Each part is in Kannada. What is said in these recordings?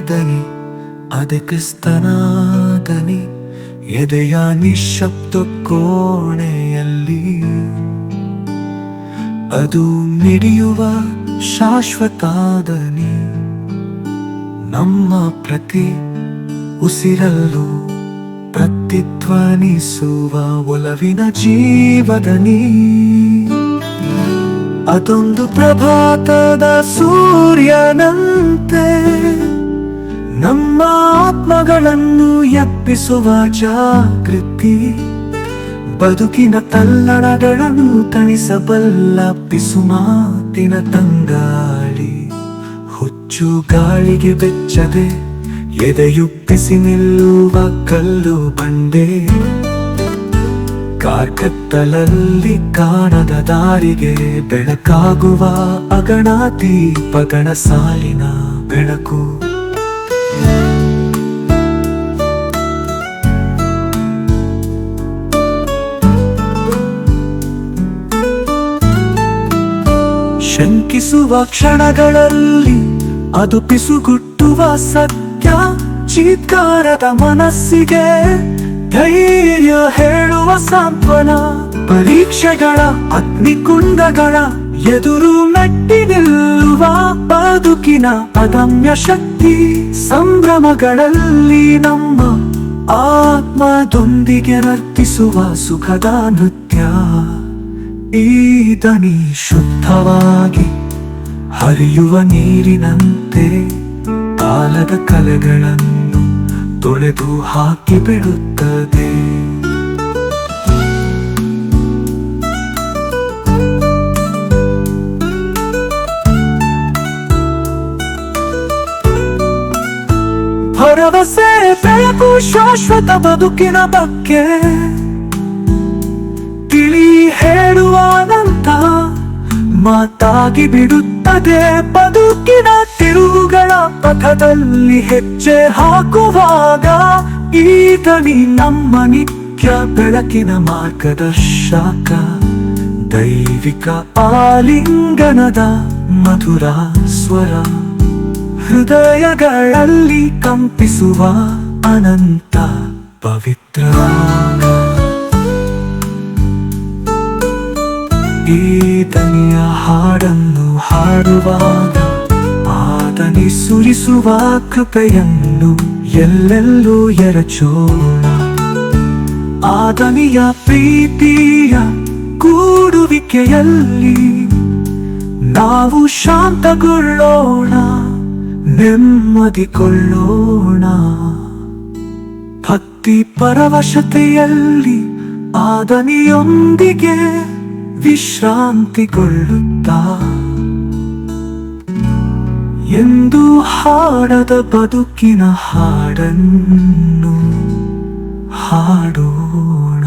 ದನಿ, ಅದೇ ಕ್ರಿಸ್ತನ ದನಿ, ಎದೆಯ ನಿಶ್ಶಬ್ದ ಕೋಣೆಯಲ್ಲಿ ಅದು ಮಿಡಿಯುವ ಶಾಶ್ವತ ದನಿ. ನಮ್ಮ ಪ್ರತಿ ಉಸಿರಲ್ಲೂ ಪ್ರತಿಧ್ವನಿಸುವ ಒಲವಿನ ಜೀವದನಿ. ಅದೊಂದು ಪ್ರಭಾತದ ಸೂರ್ಯನಂತೆ ನಮ್ಮ ಆತ್ಮಗಳನ್ನು ಎಬ್ಬಿಸುವ ಜಾಗೃತಿ. ಬದುಕಿನ ತಲ್ಲಣಗಳನ್ನು ತಣಿಸಬಲ್ಲ ಪಿಸುಮಾತಿನ ತಂಗಾಳಿ. ಹುಚ್ಚು ಗಾಳಿಗೆ ಬೆಚ್ಚದೆ ಎದೆಯುಪ್ಪಿಸಿ ನಿಲ್ಲುವ ಕಲ್ಲು ಬಂಡೆ. ಕಾರ್ಕತ್ತಲಲ್ಲಿ ಕಾಣದ ದಾರಿಗೆ ಬೆಳಕಾಗುವ ಅಗಣ ದೀಪಗಳ ಸಾಲಿನ ಬೆಳಕು. ಶಂಕಿಸುವ ಕ್ಷಣಗಳಲ್ಲಿ ಅದು ಪಿಸುಗುಟ್ಟುವ ಸತ್ಯ. ಚೀತ್ಕಾರದ ಮನಸ್ಸಿಗೆ ಧೈರ್ಯ ಹೇಳುವ ಸಾಂತ್ವನ. ಪರೀಕ್ಷೆಗಳ ಅಗ್ನಿಕುಂಡಗಳ ಎದುರು ಮೆಟ್ಟಿ ನಿಲ್ಲುವ ಬದುಕಿನ ಅದಮ್ಯ ಶಕ್ತಿ. ಸಂಭ್ರಮಗಳಲ್ಲಿ ನಮ್ಮ ಆತ್ಮದೊಂದಿಗೆ ನರ್ತಿಸುವ ಸುಖದ ನೃತ್ಯ. ಈ ದನಿ ಶುದ್ಧವಾಗಿ ಹರಿಯುವ ನೀರಿನಂತೆ ಕಾಲದ ಕಲೆಗಳನ್ನು ತೊಳೆದು ಹಾಕಿ ಬಿಡುತ್ತದೆ. ಭರವಸೆ ಬೆಳಕು ಶಾಶ್ವತ ಬದುಕಿನ ಬಗ್ಗೆ ತಿಳಿ ಹೇಳುವ ಅನಂತ ಮಾತಾಗಿ ಬಿಡುತ್ತದೆ. ಬದುಕಿನ ತಿರುವುಗಳ ಪಥದಲ್ಲಿ ಹೆಜ್ಜೆ ಹಾಕುವಾಗ ಈ ದನಿ ನಮ್ಮ ನಿತ್ಯ ಬೆಳಕಿನ ಮಾರ್ಗದರ್ಶಕ. ದೈವಿಕ ಆಲಿಂಗನದ ಮಧುರ ಸ್ವರ, ಹೃದಯಗಳಲ್ಲಿ ಕಂಪಿಸುವ ಅನಂತ ಪವಿತ್ರ. ಈ ದನಿಯ ಹಾಡನ್ನು ಹಾಡುವಾಗ ಆ ದನಿ ಸುರಿಸುವ ಕೃಪೆಯನ್ನು ಎಲ್ಲೆಲ್ಲೂ ಎರಚೋಣ. ಆ ದನಿಯ ಪ್ರೀತಿಯ ಕೂಡುವಿಕೆಯಲ್ಲಿ ನಾವು ಶಾಂತಗೊಳ್ಳೋಣ, ನೆಮ್ಮದಿಗೊಳ್ಳೋಣ. ಭಕ್ತಿ ಪರವಶತೆಯಲ್ಲಿ ಆ ದನಿಯೊಂದಿಗೆ ವಿಶ್ರಾಂತಿಗೊಳ್ಳುತ್ತಾ ಎಂದು ಹಾಡದ ಬದುಕಿನ ಹಾಡನ್ನು ಹಾಡೋಣ.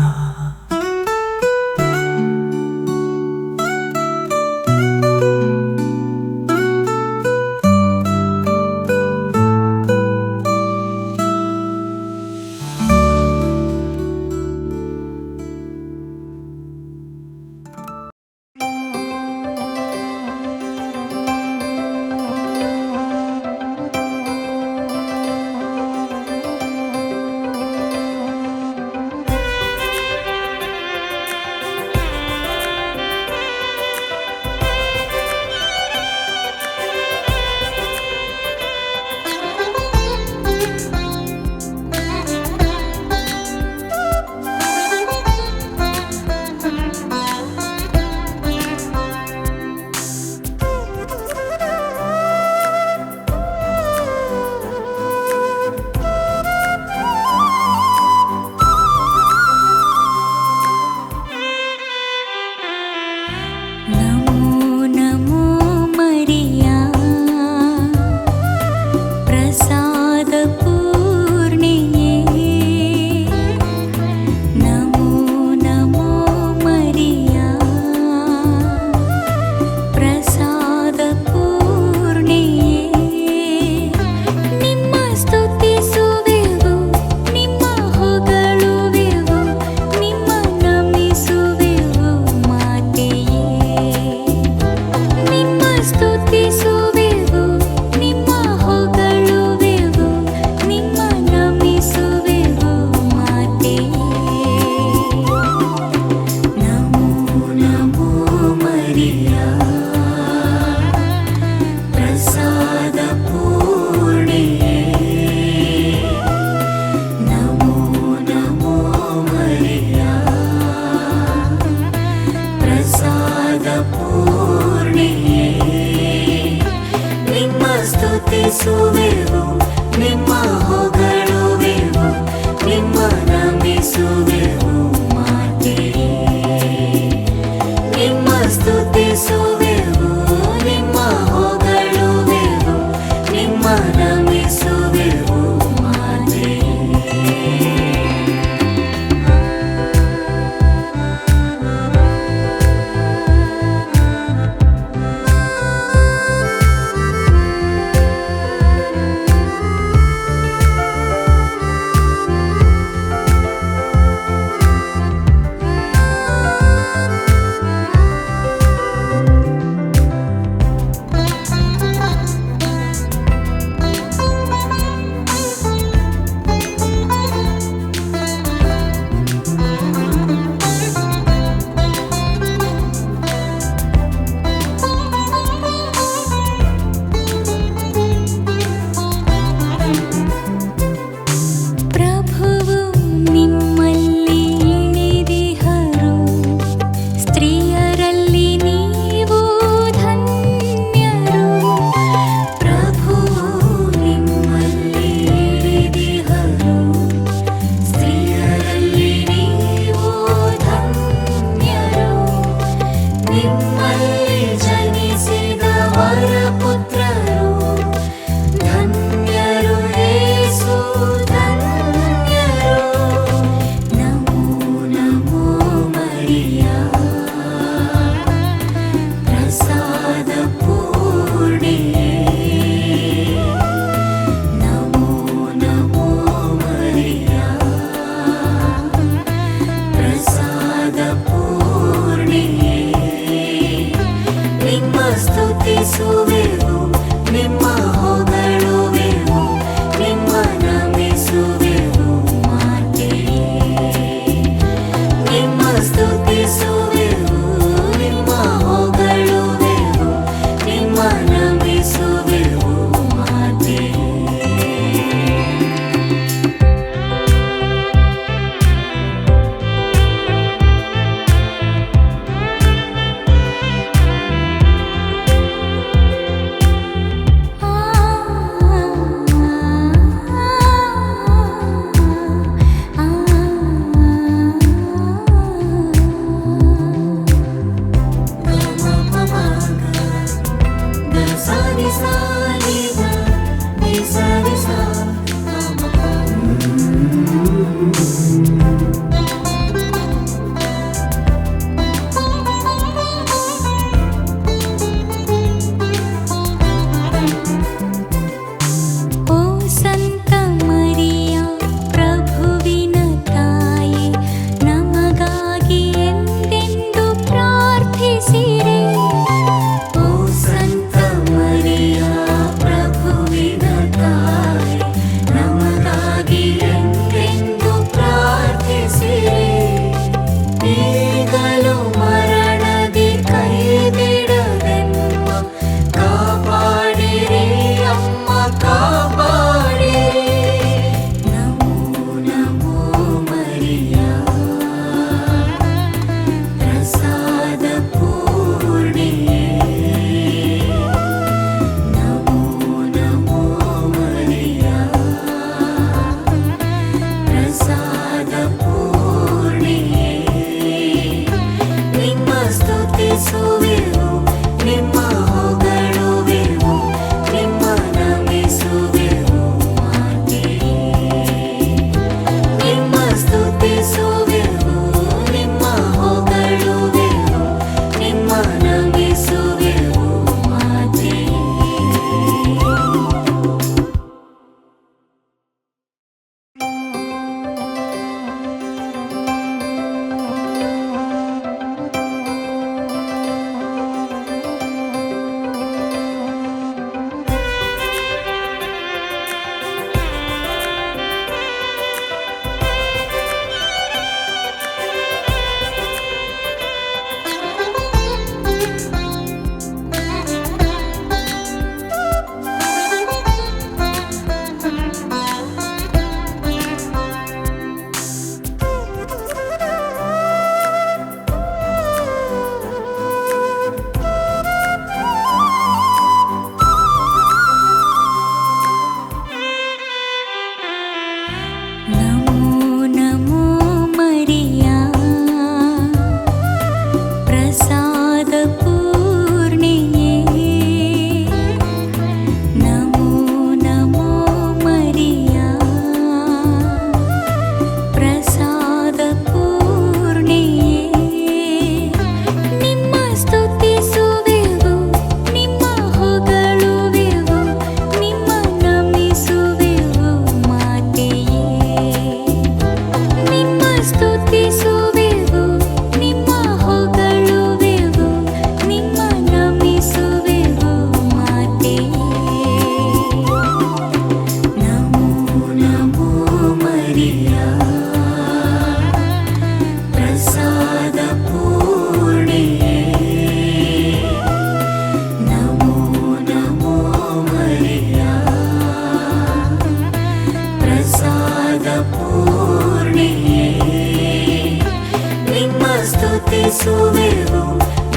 ಸ್ತುತಿಸುವೆವು,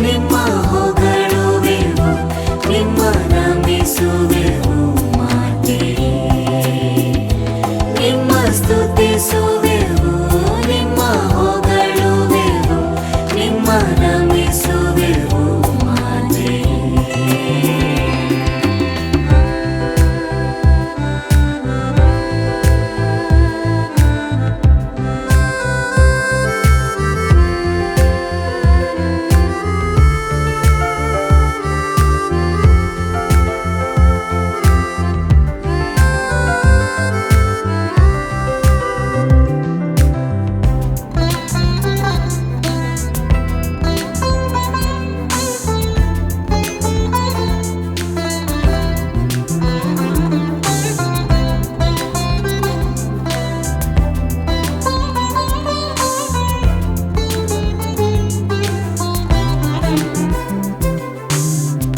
ನಿಮ್ಮ ಹೊಗಳುವೆವು, ನಿಮ್ಮ ನಮಿಸುವೆವು ಮಾತೆಯೇ. ನಿಮ್ಮ ಸ್ತುತಿಸುವೆವು, ನಿಮ್ಮ ಹೊಗಳುವೆವು, ನಿಮ್ಮ ನಮಿಸುವೆವು ಮಾತೆಯೇ.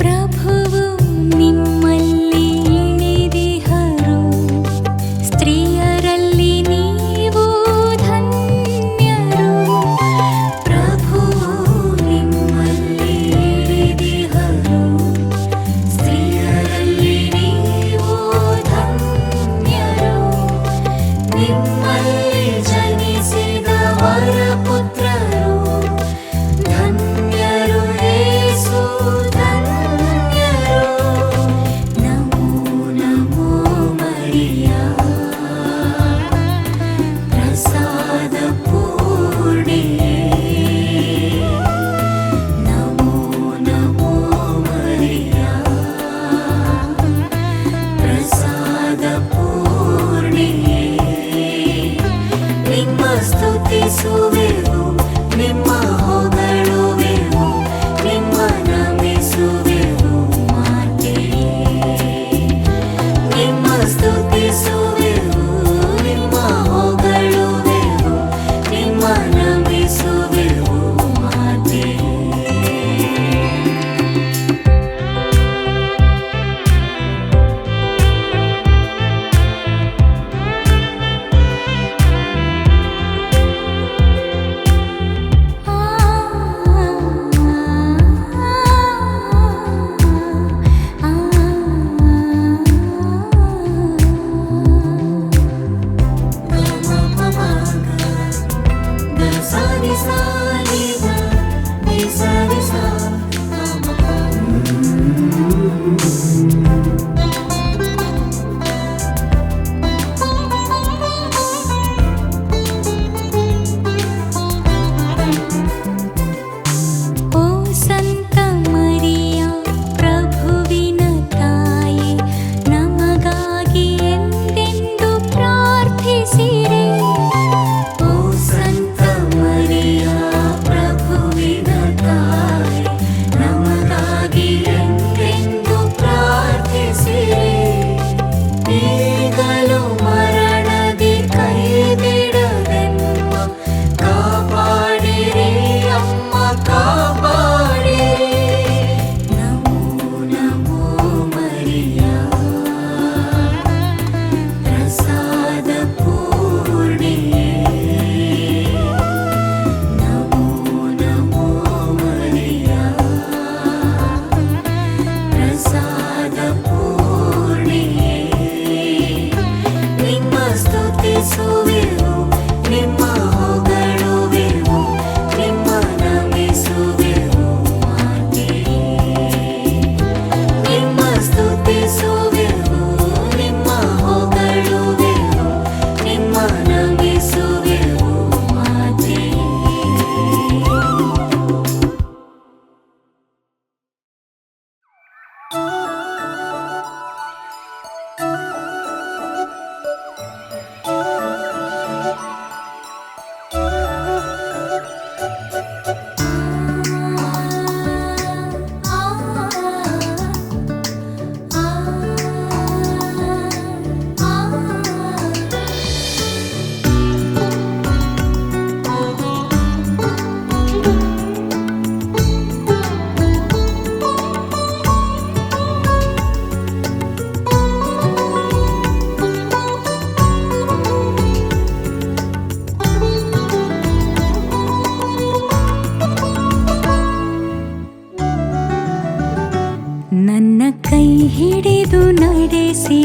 ಪ್ರಭುವು ನಿಮ್ಮಲ್ಲಿ ಇಳಿದಿಹರು, ಸ್ತ್ರೀಯರಲ್ಲಿ ನೀವು ಧನ್ಯರು. ಪ್ರಭುವು ನಿಮ್ಮಲ್ಲಿ ಇಳಿದಿಹರು, ಸ್ತ್ರೀಯರಲ್ಲಿ ನೀವು ಧನ್ಯರು. ನಿಮ್ಮಲ್ಲಿ ಜನಿಸಿದ ವರಪುತ್ರರು ಧನ್ಯರು, ಯೇಸು ಧನ್ಯರು. ನಮೋ ನಮೋ ಮರಿಯಾ, ಪ್ರಸಾದ ಪೂರ್ಣಿಯೇ. ನಮೋ ನಮೋ ಮರಿಯಾ, ಪ್ರಸಾದ ಪೂರ್ಣಿಯೇ. ನಿಮ್ಮ ಸ್ತುತಿಸುವೆವು, ನಿಮ್ಮ ಹೊಗಳುವೆವು, ನಿಮ್ಮ ನಮಿಸುವೆವು ಮಾತೆಯೇ. ನಿಮ್ಮ ಸ್ತುತಿಸುವೆವು, ನಿಮ್ಮ ಹೊಗಳುವೆವು, ನಿಮ್ಮ ನಮಿಸುವೆವು ಮಾತೆಯೇ.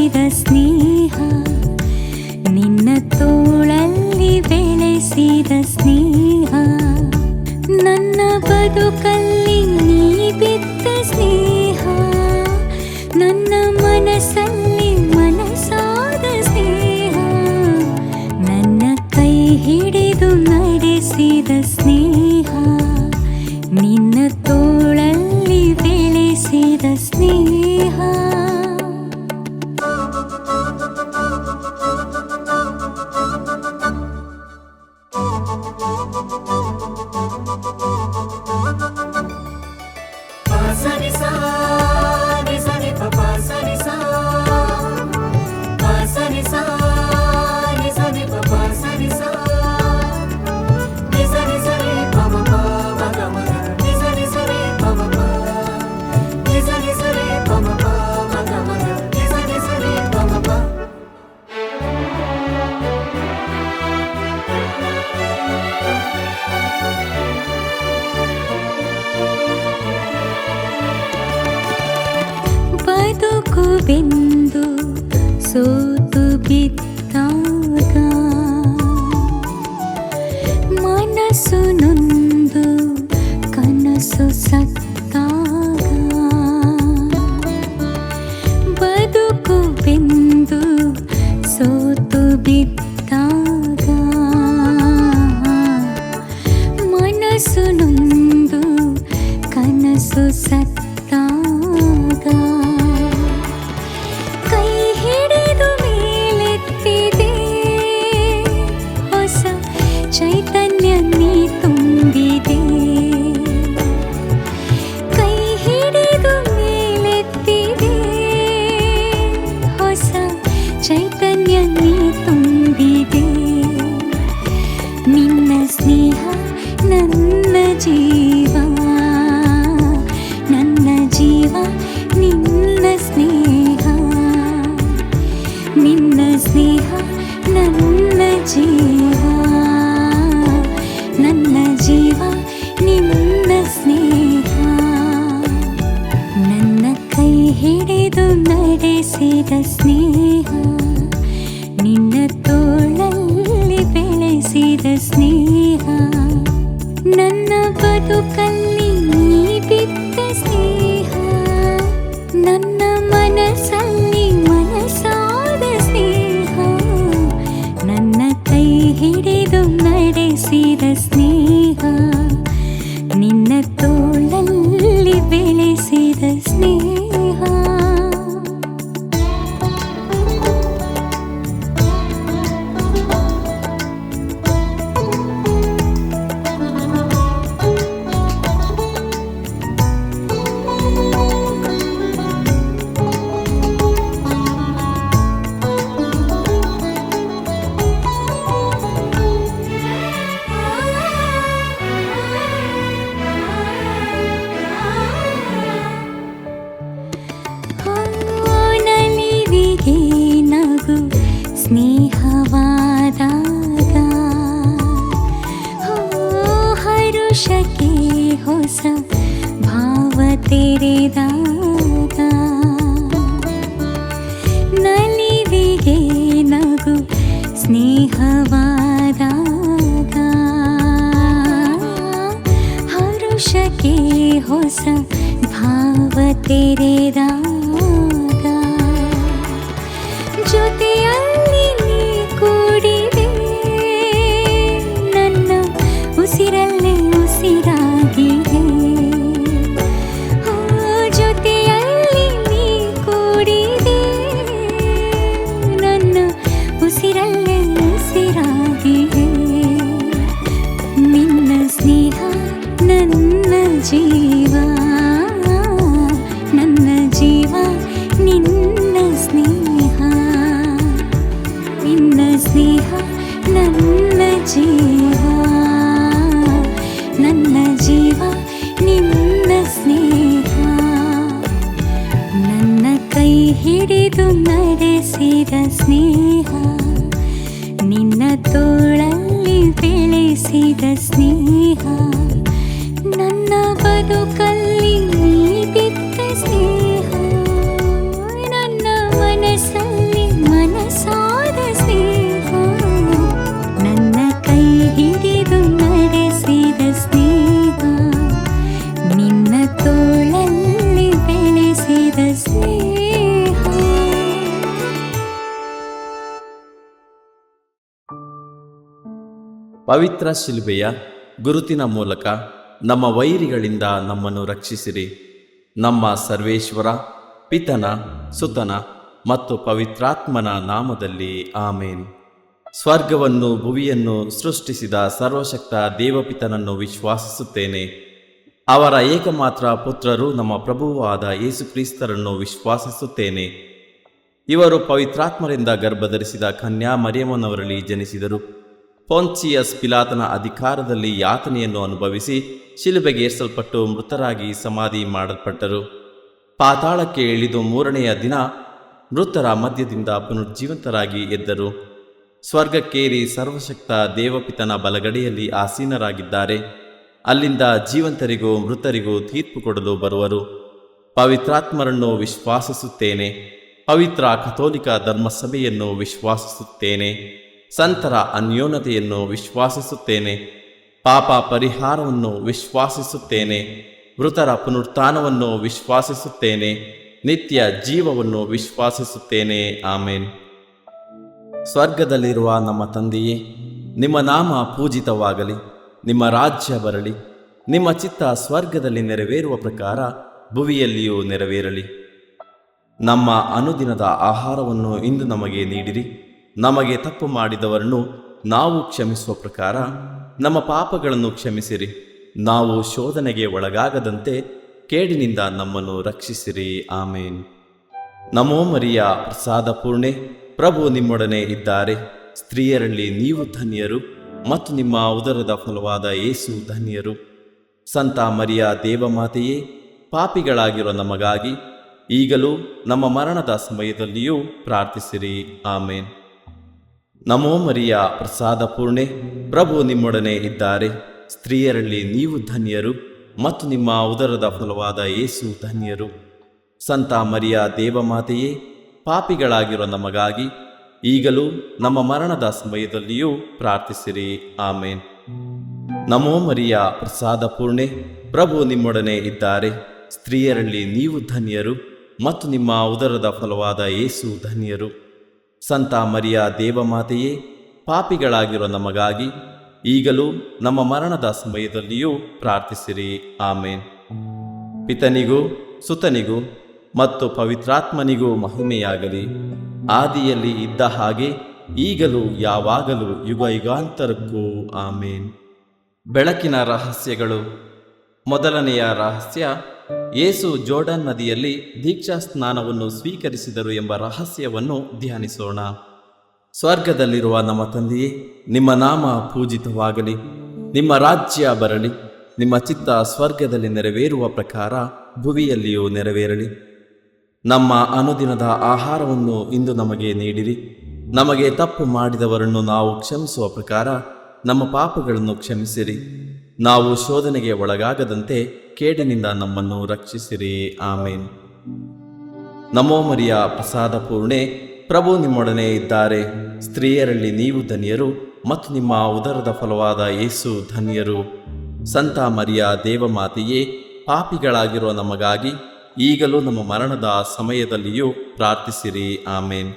ಬೆಳೆಸಿದ ಸ್ನೇಹ, ನಿನ್ನ ತೋಳಲ್ಲಿ ಬೆಳೆಸಿದ ಸ್ನೇಹ, ನನ್ನ ಬದುಕಲ್ಲಿ ನೀ ಬಿದ್ದ ಸ್ನೇಹ, ನನ್ನ ಮನಸ್ಸಲ್ಲಿ ಮನಸಾದ ಸ್ನೇಹ, ನನ್ನ ಕೈ ಹಿಡಿದು ನಡೆಸಿದ ಸ್ನೇಹ, ನಿನ್ನ ತೋಳಲ್ಲಿ ಬೆಳೆಸಿದ ಸ್ನೇಹ. ಬದುಕು ಬೆಂದು ಸೋತು ಬಿದ್ದಾಗ, ಮನಸ್ಸು ನೊಂದು ಕನಸು ಸತ್ತಾಗ, ಬದುಕು ಬೆಂದು ಸೋತು ಬಿದ್ದಾಗ, ಮನಸ್ಸು ನೊಂದು ಕನಸು ಸತ್ತಾಗ, ಕೈ ಹಿಡಿದು ಮೇಲೆತ್ತಿದೆ ಹೊಸ ಚೈತನ್ಯ ನೀ ತುಂಬಿದೆ, ಕೈ ಹಿಡಿದು ಮೇಲೆತ್ತಿದೆ ಹೊಸ ಚೈತನ್ಯ ನೀ ತುಂಬಿದೆ, ನಿನ್ನ ಸ್ನೇಹ ನನ್ನ ಜೀವ, ನನ್ನ ಜೀವ ನಿನ್ನ ಸ್ನೇಹ, ನಿನ್ನ ಸ್ನೇಹ ನನ್ನ ಜೀವ, ನನ್ನ ಜೀವ ನಿನ್ನ ಸ್ನೇಹ, ನನ್ನ ಕೈ ಹಿಡಿದು ನಡೆಸಿದ ಸ್ನೇಹ, ನಿನ್ನ ತೋಳಲ್ಲಿ ಬೆಳೆಸಿದ ಸ್ನೇಹ, ನನ್ನ ಬದುಕಲ್ಲಿ ನೀ ಬಿದ್ದ ಸ್ನೇಹ, ನನ್ನ ಮನಸ್ಸಲ್ಲಿ ಮನಸಾದ ಸ್ನೇಹ, ನನ್ನ ಕೈ ಹಿಡಿದು ನಡೆಸಿದ ಸ್ನೇಹ, ನಿನ್ನ ತೋಳಲ್ಲಿ ಬೆಳೆಸಿದ ಸ್ನೇಹ. ನಲಿವಿಗೆ ನಗು ಸ್ನೇಹವಾದಾಗ, ಹರುಷಕ್ಕೆ ಹೊಸ ಭಾವ ತೆರೆದಾಗ, ನಲಿವಿಗೆ ನಗು ಸ್ನೇಹವಾದಾಗ, ಹರುಷಕ್ಕೆ ಹೊಸ ಭಾವ ತೆರೆದಾಗ, ಜೊತೆಯಲ್ಲಿ ನೀ ಕೂಡಿದೆ ನನ್ನ ಉಸಿರಲ್ಲೇ ಉಸಿರಾಗಿದೆ, ಜೊತೆಯಲ್ಲಿ ನೀ ಕೂಡಿದೆ ನನ್ನ ಉಸಿರಲ್ಲೇ ಉಸಿರಾಗಿದೆ, ನಿನ್ನ ಸ್ನೇಹ ನನ್ನ ಜೀವ, ನನ್ನ ಜೀವ ನಿನ್ನ ಸ್ನೇಹ, ನಿನ್ನ ಸ್ನೇಹ ನನ್ನ ಜೀವ, ನನ್ನ ಜೀವ ನಿನ್ನ ಸ್ನೇಹ, ನನ್ನ ಕೈ ಹಿಡಿದು ನಡೆಸಿದ ಸ್ನೇಹ, ನಿನ್ನ ತೋಳಲ್ಲಿ ಬೆಳೆಸಿದ ಸ್ನೇಹ, ನನ್ನ ಬದುಕಲ್ಲಿ ನೀ ಬಿದ್ದ ಸ್ನೇಹ, ನನ್ನ ಮನಸ್ಸಲ್ಲಿ ಪವಿತ್ರ ಶಿಲುಬೆಯ ಗುರುತಿನ ಮೂಲಕ ನಮ್ಮ ವೈರಿಗಳಿಂದ ನಮ್ಮನ್ನು ರಕ್ಷಿಸಿರಿ. ನಮ್ಮ ಸರ್ವೇಶ್ವರ, ಪಿತನ, ಸುತನ ಮತ್ತು ಪವಿತ್ರಾತ್ಮನ ನಾಮದಲ್ಲಿ ಆಮೇನ್. ಸ್ವರ್ಗವನ್ನು ಭುವಿಯನ್ನು ಸೃಷ್ಟಿಸಿದ ಸರ್ವಶಕ್ತ ದೇವಪಿತನನ್ನು ವಿಶ್ವಾಸಿಸುತ್ತೇನೆ. ಅವರ ಏಕಮಾತ್ರ ಪುತ್ರರು ನಮ್ಮ ಪ್ರಭುವಾದ ಯೇಸುಕ್ರಿಸ್ತರನ್ನು ವಿಶ್ವಾಸಿಸುತ್ತೇನೆ. ಇವರು ಪವಿತ್ರಾತ್ಮರಿಂದ ಗರ್ಭಧರಿಸಿದ ಕನ್ಯಾ ಮರಿಯಮ್ಮನವರಲ್ಲಿ ಜನಿಸಿದರು. ಪೊನ್ಚಿಯಸ್ ಪಿಲಾತನ ಅಧಿಕಾರದಲ್ಲಿ ಯಾತನೆಯನ್ನು ಅನುಭವಿಸಿ ಶಿಲುಬೆಗೇರಿಸಲ್ಪಟ್ಟು ಮೃತರಾಗಿ ಸಮಾಧಿ ಮಾಡಲ್ಪಟ್ಟರು. ಪಾತಾಳಕ್ಕೆ ಇಳಿದು 3ನೆಯ ದಿನ ಮೃತರ ಮಧ್ಯದಿಂದ ಪುನರುಜ್ಜೀವಂತರಾಗಿ ಎದ್ದರು. ಸ್ವರ್ಗಕ್ಕೇರಿ ಸರ್ವಶಕ್ತ ದೇವಪಿತನ ಬಲಗಡೆಯಲ್ಲಿ ಆಸೀನರಾಗಿದ್ದಾರೆ. ಅಲ್ಲಿಂದ ಜೀವಂತರಿಗೂ ಮೃತರಿಗೂ ತೀರ್ಪು ಕೊಡಲು ಬರುವರು. ಪವಿತ್ರಾತ್ಮರನ್ನು ವಿಶ್ವಾಸಿಸುತ್ತೇನೆ. ಪವಿತ್ರ ಕಥೋಲಿಕ ಧರ್ಮಸಭೆಯನ್ನು ವಿಶ್ವಾಸಿಸುತ್ತೇನೆ. ಸಂತರ ಅನ್ಯೋನ್ಯತೆಯನ್ನು ವಿಶ್ವಾಸಿಸುತ್ತೇನೆ. ಪಾಪ ಪರಿಹಾರವನ್ನು ವಿಶ್ವಾಸಿಸುತ್ತೇನೆ. ಮೃತರ ಪುನರುತ್ಥಾನವನ್ನು ವಿಶ್ವಾಸಿಸುತ್ತೇನೆ. ನಿತ್ಯ ಜೀವವನ್ನು ವಿಶ್ವಾಸಿಸುತ್ತೇನೆ. ಆಮೇನ್. ಸ್ವರ್ಗದಲ್ಲಿರುವ ನಮ್ಮ ತಂದೆಯೇ, ನಿಮ್ಮ ನಾಮ ಪೂಜಿತವಾಗಲಿ. ನಿಮ್ಮ ರಾಜ್ಯ ಬರಲಿ. ನಿಮ್ಮ ಚಿತ್ತ ಸ್ವರ್ಗದಲ್ಲಿ ನೆರವೇರುವ ಪ್ರಕಾರ ಭುವಿಯಲ್ಲಿಯೂ ನೆರವೇರಲಿ. ನಮ್ಮ ಅನುದಿನದ ಆಹಾರವನ್ನು ಇಂದು ನಮಗೆ ನೀಡಿರಿ. ನಮಗೆ ತಪ್ಪು ಮಾಡಿದವರನ್ನು ನಾವು ಕ್ಷಮಿಸುವ ಪ್ರಕಾರ ನಮ್ಮ ಪಾಪಗಳನ್ನು ಕ್ಷಮಿಸಿರಿ. ನಾವು ಶೋಧನೆಗೆ ಒಳಗಾಗದಂತೆ ಕೇಡಿನಿಂದ ನಮ್ಮನ್ನು ರಕ್ಷಿಸಿರಿ. ಆಮೇನ್. ನಮೋ ಮರಿಯ ಪ್ರಸಾದ ಪೂರ್ಣೆ, ಪ್ರಭು ನಿಮ್ಮೊಡನೆ ಇದ್ದಾರೆ. ಸ್ತ್ರೀಯರಲ್ಲಿ ನೀವು ಧನ್ಯರು ಮತ್ತು ನಿಮ್ಮ ಉದರದ ಫಲವಾದ ಯೇಸು ಧನ್ಯರು. ಸಂತ ಮರಿಯ ದೇವಮಾತೆಯೇ, ಪಾಪಿಗಳಾಗಿರೋ ನಮಗಾಗಿ ಈಗಲೂ ನಮ್ಮ ಮರಣದ ಸಮಯದಲ್ಲಿಯೂ ಪ್ರಾರ್ಥಿಸಿರಿ. ಆಮೇನ್. ನಮೋ ಮರಿಯ ಪ್ರಸಾದ ಪೂರ್ಣೆ, ಪ್ರಭು ನಿಮ್ಮೊಡನೆ ಇದ್ದಾರೆ. ಸ್ತ್ರೀಯರಲ್ಲಿ ನೀವು ಧನ್ಯರು ಮತ್ತು ನಿಮ್ಮ ಉದರದ ಫಲವಾದ ಯೇಸು ಧನ್ಯರು. ಸಂತ ಮರಿಯ ದೇವಮಾತೆಯೇ, ಪಾಪಿಗಳಾಗಿರೋ ನಮಗಾಗಿ ಈಗಲೂ ನಮ್ಮ ಮರಣದ ಸಮಯದಲ್ಲಿಯೂ ಪ್ರಾರ್ಥಿಸಿರಿ. ಆಮೇನ್. ನಮೋ ಮರಿಯ ಪ್ರಸಾದ ಪೂರ್ಣೆ, ಪ್ರಭು ನಿಮ್ಮೊಡನೆ ಇದ್ದಾರೆ. ಸ್ತ್ರೀಯರಲ್ಲಿ ನೀವು ಧನ್ಯರು ಮತ್ತು ನಿಮ್ಮ ಉದರದ ಫಲವಾದ ಯೇಸು ಧನ್ಯರು. ಸಂತ ಮರಿಯ ದೇವಮಾತೆಯೇ, ಪಾಪಿಗಳಾಗಿರೋ ನಮಗಾಗಿ ಈಗಲೂ ನಮ್ಮ ಮರಣದ ಸಮಯದಲ್ಲಿಯೂ ಪ್ರಾರ್ಥಿಸಿರಿ. ಆಮೇನ್. ಪಿತನಿಗೂ ಸುತನಿಗೂ ಮತ್ತು ಪವಿತ್ರಾತ್ಮನಿಗೂ ಮಹಿಮೆಯಾಗಲಿ. ಆದಿಯಲ್ಲಿ ಇದ್ದ ಹಾಗೆ ಈಗಲೂ ಯಾವಾಗಲೂ ಯುಗ ಯುಗಾಂತರಕ್ಕೂ. ಆಮೇನ್. ಬೆಳಕಿನ ರಹಸ್ಯಗಳು. ಮೊದಲನೆಯ ರಹಸ್ಯ, ಯೇಸು ಜೋರ್ಡನ್ ನದಿಯಲ್ಲಿ ದೀಕ್ಷಾ ಸ್ನಾನವನ್ನು ಸ್ವೀಕರಿಸಿದರು ಎಂಬ ರಹಸ್ಯವನ್ನು ಧ್ಯಾನಿಸೋಣ. ಸ್ವರ್ಗದಲ್ಲಿರುವ ನಮ್ಮ ತಂದೆಯೇ, ನಿಮ್ಮ ನಾಮ ಪೂಜಿತವಾಗಲಿ. ನಿಮ್ಮ ರಾಜ್ಯ ಬರಲಿ. ನಿಮ್ಮ ಚಿತ್ತ ಸ್ವರ್ಗದಲ್ಲಿ ನೆರವೇರುವ ಪ್ರಕಾರ ಭುವಿಯಲ್ಲಿಯೂ ನೆರವೇರಲಿ. ನಮ್ಮ ಅನುದಿನದ ಆಹಾರವನ್ನು ಇಂದು ನಮಗೆ ನೀಡಿರಿ. ನಮಗೆ ತಪ್ಪು ಮಾಡಿದವರನ್ನು ನಾವು ಕ್ಷಮಿಸುವ ಪ್ರಕಾರ ನಮ್ಮ ಪಾಪಗಳನ್ನು ಕ್ಷಮಿಸಿರಿ. ನಾವು ಶೋಧನೆಗೆ ಒಳಗಾಗದಂತೆ ಕೇಡಿನಿಂದ ನಮ್ಮನ್ನು ರಕ್ಷಿಸಿರಿ. ಆಮೇನ್. ನಮೋ ಮರಿಯ ಪ್ರಸಾದ ಪೂರ್ಣೆ, ಪ್ರಭು ನಿಮ್ಮೊಡನೆ ಇದ್ದಾರೆ. ಸ್ತ್ರೀಯರಲ್ಲಿ ನೀವು ಧನ್ಯರು ಮತ್ತು ನಿಮ್ಮ ಉದರದ ಫಲವಾದ ಯೇಸು ಧನ್ಯರು. ಸಂತ ಮರಿಯ ದೇವಮಾತೆಯೇ, ಪಾಪಿಗಳಾಗಿರೋ ನಮಗಾಗಿ ಈಗಲೂ ನಮ್ಮ ಮರಣದ ಸಮಯದಲ್ಲಿಯೂ ಪ್ರಾರ್ಥಿಸಿರಿ. ಆಮೇನ್.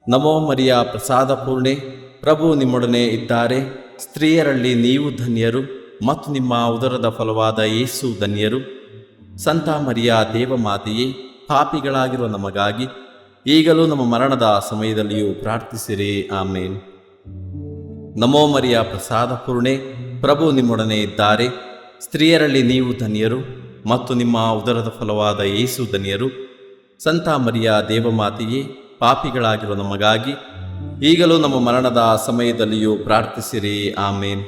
ನಮೋ ಮರಿಯ ಪ್ರಸಾದ ಪೂರ್ಣೆ, ಪ್ರಭು ನಿಮ್ಮೊಡನೆ ಇದ್ದಾರೆ. ಸ್ತ್ರೀಯರಲ್ಲಿ ನೀವು ಧನ್ಯರು ಮತ್ತು ನಿಮ್ಮ ಉದರದ ಫಲವಾದ ಯೇಸು ಧನ್ಯರು. ಸಂತ ಮರಿಯ ದೇವಮಾತೆಯೇ, ಪಾಪಿಗಳಾಗಿರುವ ನಮಗಾಗಿ ಈಗಲೂ ನಮ್ಮ ಮರಣದ ಸಮಯದಲ್ಲಿಯೂ ಪ್ರಾರ್ಥಿಸಿರಿ. ಆಮೇನ್. ನಮೋ ಮರಿಯ ಪ್ರಸಾದ ಪೂರ್ಣೆ, ಪ್ರಭು ನಿಮ್ಮೊಡನೆ ಇದ್ದಾರೆ. ಸ್ತ್ರೀಯರಲ್ಲಿ ನೀವು ಧನ್ಯರು ಮತ್ತು ನಿಮ್ಮ ಉದರದ ಫಲವಾದ ಯೇಸು ಧನ್ಯರು. ಸಂತ ಮರಿಯ ದೇವಮಾತೆಯೇ, ಪಾಪಿಗಳಾಗಿರುವ ನಮಗಾಗಿ ಈಗಲೂ ನಮ್ಮ ಮರಣದ ಸಮಯದಲ್ಲಿಯೂ ಪ್ರಾರ್ಥಿಸಿರಿ. ಆಮೇನ್.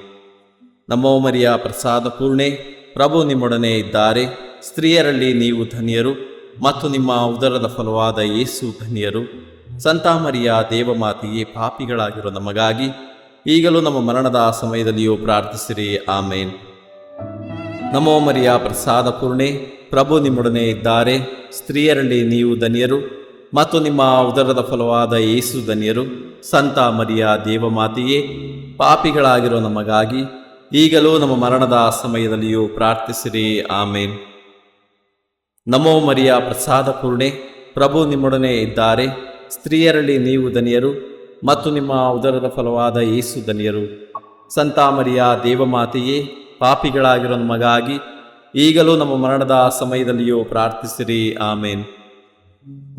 ನಮೋ ಮರಿಯ ಪ್ರಸಾದ ಪೂರ್ಣೆ, ಪ್ರಭು ನಿಮ್ಮೊಡನೆ ಇದ್ದಾರೆ. ಸ್ತ್ರೀಯರಲ್ಲಿ ನೀವು ಧನ್ಯರು ಮತ್ತು ನಿಮ್ಮ ಉದರದ ಫಲವಾದ ಯೇಸು ಧನ್ಯರು. ಸಂತ ಮರಿಯ ದೇವಮಾತೆಯೇ, ಪಾಪಿಗಳಾಗಿರೋ ನಮಗಾಗಿ ಈಗಲೂ ನಮ್ಮ ಮರಣದ ಸಮಯದಲ್ಲಿಯೂ ಪ್ರಾರ್ಥಿಸಿರಿ. ಆಮೇನ್. ನಮೋ ಮರಿಯ ಪ್ರಸಾದ ಪೂರ್ಣೆ, ಪ್ರಭು ನಿಮ್ಮೊಡನೆ ಇದ್ದಾರೆ. ಸ್ತ್ರೀಯರಲ್ಲಿ ನೀವು ಧನ್ಯರು ಮತ್ತು ನಿಮ್ಮ ಉದರದ ಫಲವಾದ ಯೇಸು ಧನ್ಯರು. ಸಂತ ಮರಿಯ ದೇವಮಾತೆಯೇ, ಪಾಪಿಗಳಾಗಿರೋ ನಮಗಾಗಿ ಈಗಲೂ ನಮ್ಮ ಮರಣದ ಸಮಯದಲ್ಲಿಯೂ ಪ್ರಾರ್ಥಿಸಿರಿ. ಆಮೇನ್. ನಮೋ ಮರಿಯ ಪ್ರಸಾದ ಪೂರ್ಣೆ, ಪ್ರಭು ನಿಮ್ಮೊಡನೆ ಇದ್ದಾರೆ. ಸ್ತ್ರೀಯರಲ್ಲಿ ನೀವು ಧನ್ಯರು ಮತ್ತು ನಿಮ್ಮ ಉದರದ ಫಲವಾದ ಯೇಸು ಧನ್ಯರು. ಸಂತ ಮರಿಯ ದೇವಮಾತೆಯೇ, ಪಾಪಿಗಳಾಗಿರೋ ನಮಗಾಗಿ ಈಗಲೂ ನಮ್ಮ ಮರಣದ ಸಮಯದಲ್ಲಿಯೂ ಪ್ರಾರ್ಥಿಸಿರಿ. ಆಮೇನ್.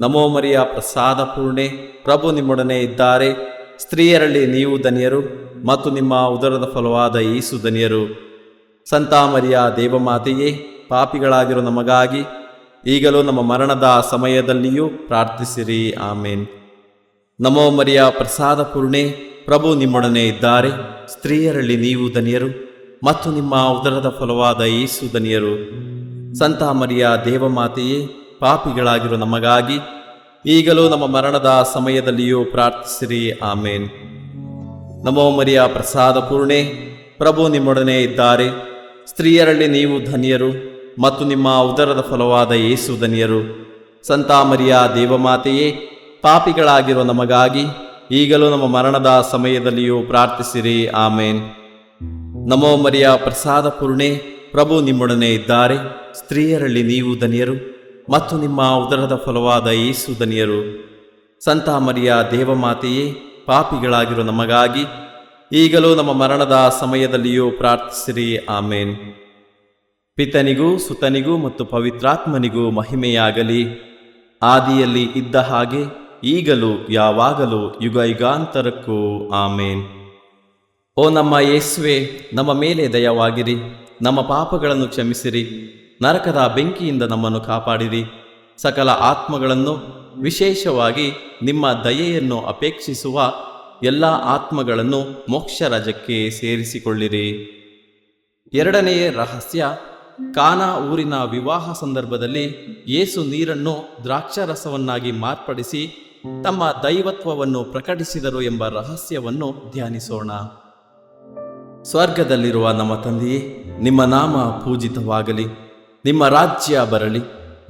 ನಮೋ ಮರಿಯ ಪ್ರಸಾದ ಪೂರ್ಣೆ, ಪ್ರಭು ನಿಮ್ಮೊಡನೆ ಇದ್ದಾರೆ. ಸ್ತ್ರೀಯರಲ್ಲಿ ನೀವು ಧನ್ಯರು ಮತ್ತು ನಿಮ್ಮ ಉದರದ ಫಲವಾದ ಯೇಸು ಧನ್ಯರು. ಸಂತ ಮರಿಯ ದೇವಮಾತೆಯೇ, ಪಾಪಿಗಳಾಗಿರೋ ನಮಗಾಗಿ ಈಗಲೂ ನಮ್ಮ ಮರಣದ ಸಮಯದಲ್ಲಿಯೂ ಪ್ರಾರ್ಥಿಸಿರಿ. ಆಮೇನ್. ನಮೋ ಮರಿಯ ಪ್ರಸಾದ ಪೂರ್ಣೆ, ಪ್ರಭು ನಿಮ್ಮೊಡನೆ ಇದ್ದಾರೆ. ಸ್ತ್ರೀಯರಲ್ಲಿ ನೀವು ಧನ್ಯರು ಮತ್ತು ನಿಮ್ಮ ಉದರದ ಫಲವಾದ ಯೇಸು ಧನ್ಯರು. ಸಂತ ಮರಿಯ ದೇವಮಾತೆಯೇ, ಪಾಪಿಗಳಾಗಿರೋ ನಮಗಾಗಿ ಈಗಲೂ ನಮ್ಮ ಮರಣದ ಸಮಯದಲ್ಲಿಯೂ ಪ್ರಾರ್ಥಿಸಿರಿ. ಆಮೇನ್. ನಮೋ ಮರಿಯ ಪ್ರಸಾದ ಪೂರ್ಣೆ, ಪ್ರಭು ನಿಮ್ಮೊಡನೆ ಇದ್ದಾರೆ. ಸ್ತ್ರೀಯರಲ್ಲಿ ನೀವು ಧನ್ಯರು ಮತ್ತು ನಿಮ್ಮ ಉದರದ ಫಲವಾದ ಯೇಸು ಧನ್ಯರು. ಸಂತ ಮರಿಯ ದೇವಮಾತೆಯೇ, ಪಾಪಿಗಳಾಗಿರೋ ನಮಗಾಗಿ ಈಗಲೂ ನಮ್ಮ ಮರಣದ ಸಮಯದಲ್ಲಿಯೂ ಪ್ರಾರ್ಥಿಸಿರಿ. ಆಮೇನ್. ನಮೋ ಮರಿಯ ಪ್ರಸಾದ ಪೂರ್ಣೆ, ಪ್ರಭು ನಿಮ್ಮೊಡನೆ ಇದ್ದಾರೆ. ಸ್ತ್ರೀಯರಲ್ಲಿ ನೀವು ಧನ್ಯರು ಮತ್ತು ನಿಮ್ಮ ಉದರದ ಫಲವಾದ ಯೇಸು ಧನ್ಯರು. ಸಂತ ಮರಿಯ ದೇವಮಾತೆಯೇ, ಪಾಪಿಗಳಾಗಿರೋ ನಮಗಾಗಿ ಈಗಲೂ ನಮ್ಮ ಮರಣದ ಸಮಯದಲ್ಲಿಯೂ ಪ್ರಾರ್ಥಿಸಿರಿ. ಆಮೇನ್. ಪಿತನಿಗೂ ಸುತನಿಗೂ ಮತ್ತು ಪವಿತ್ರಾತ್ಮನಿಗೂ ಮಹಿಮೆಯಾಗಲಿ, ಆದಿಯಲ್ಲಿ ಇದ್ದ ಹಾಗೆ ಈಗಲೂ ಯಾವಾಗಲೂ ಯುಗ ಯುಗಾಂತರಕ್ಕೂ. ಆಮೇನ್. ಓ ನಮ್ಮ ಯೇಸುವೆ, ನಮ್ಮ ಮೇಲೆ ದಯವಾಗಿರಿ, ನಮ್ಮ ಪಾಪಗಳನ್ನು ಕ್ಷಮಿಸಿರಿ, ನರಕದ ಬೆಂಕಿಯಿಂದ ನಮ್ಮನ್ನು ಕಾಪಾಡಿರಿ. ಸಕಲ ಆತ್ಮಗಳನ್ನು, ವಿಶೇಷವಾಗಿ ನಿಮ್ಮ ದಯೆಯನ್ನು ಅಪೇಕ್ಷಿಸುವ ಎಲ್ಲ ಆತ್ಮಗಳನ್ನು ಮೋಕ್ಷ ರಾಜ್ಯಕ್ಕೆ ಸೇರಿಸಿಕೊಳ್ಳಿರಿ. ಎರಡನೆಯ ರಹಸ್ಯ, ಕಾನಾ ಊರಿನ ವಿವಾಹ ಸಂದರ್ಭದಲ್ಲಿ ಯೇಸು ನೀರನ್ನು ದ್ರಾಕ್ಷಾರಸವನ್ನಾಗಿ ಮಾರ್ಪಡಿಸಿ ತಮ್ಮ ದೈವತ್ವವನ್ನು ಪ್ರಕಟಿಸಿದರು ಎಂಬ ರಹಸ್ಯವನ್ನು ಧ್ಯಾನಿಸೋಣ. ಸ್ವರ್ಗದಲ್ಲಿರುವ ನಮ್ಮ ತಂದೆಯೇ, ನಿಮ್ಮ ನಾಮ ಪೂಜಿತವಾಗಲಿ, ನಿಮ್ಮ ರಾಜ್ಯ ಬರಲಿ,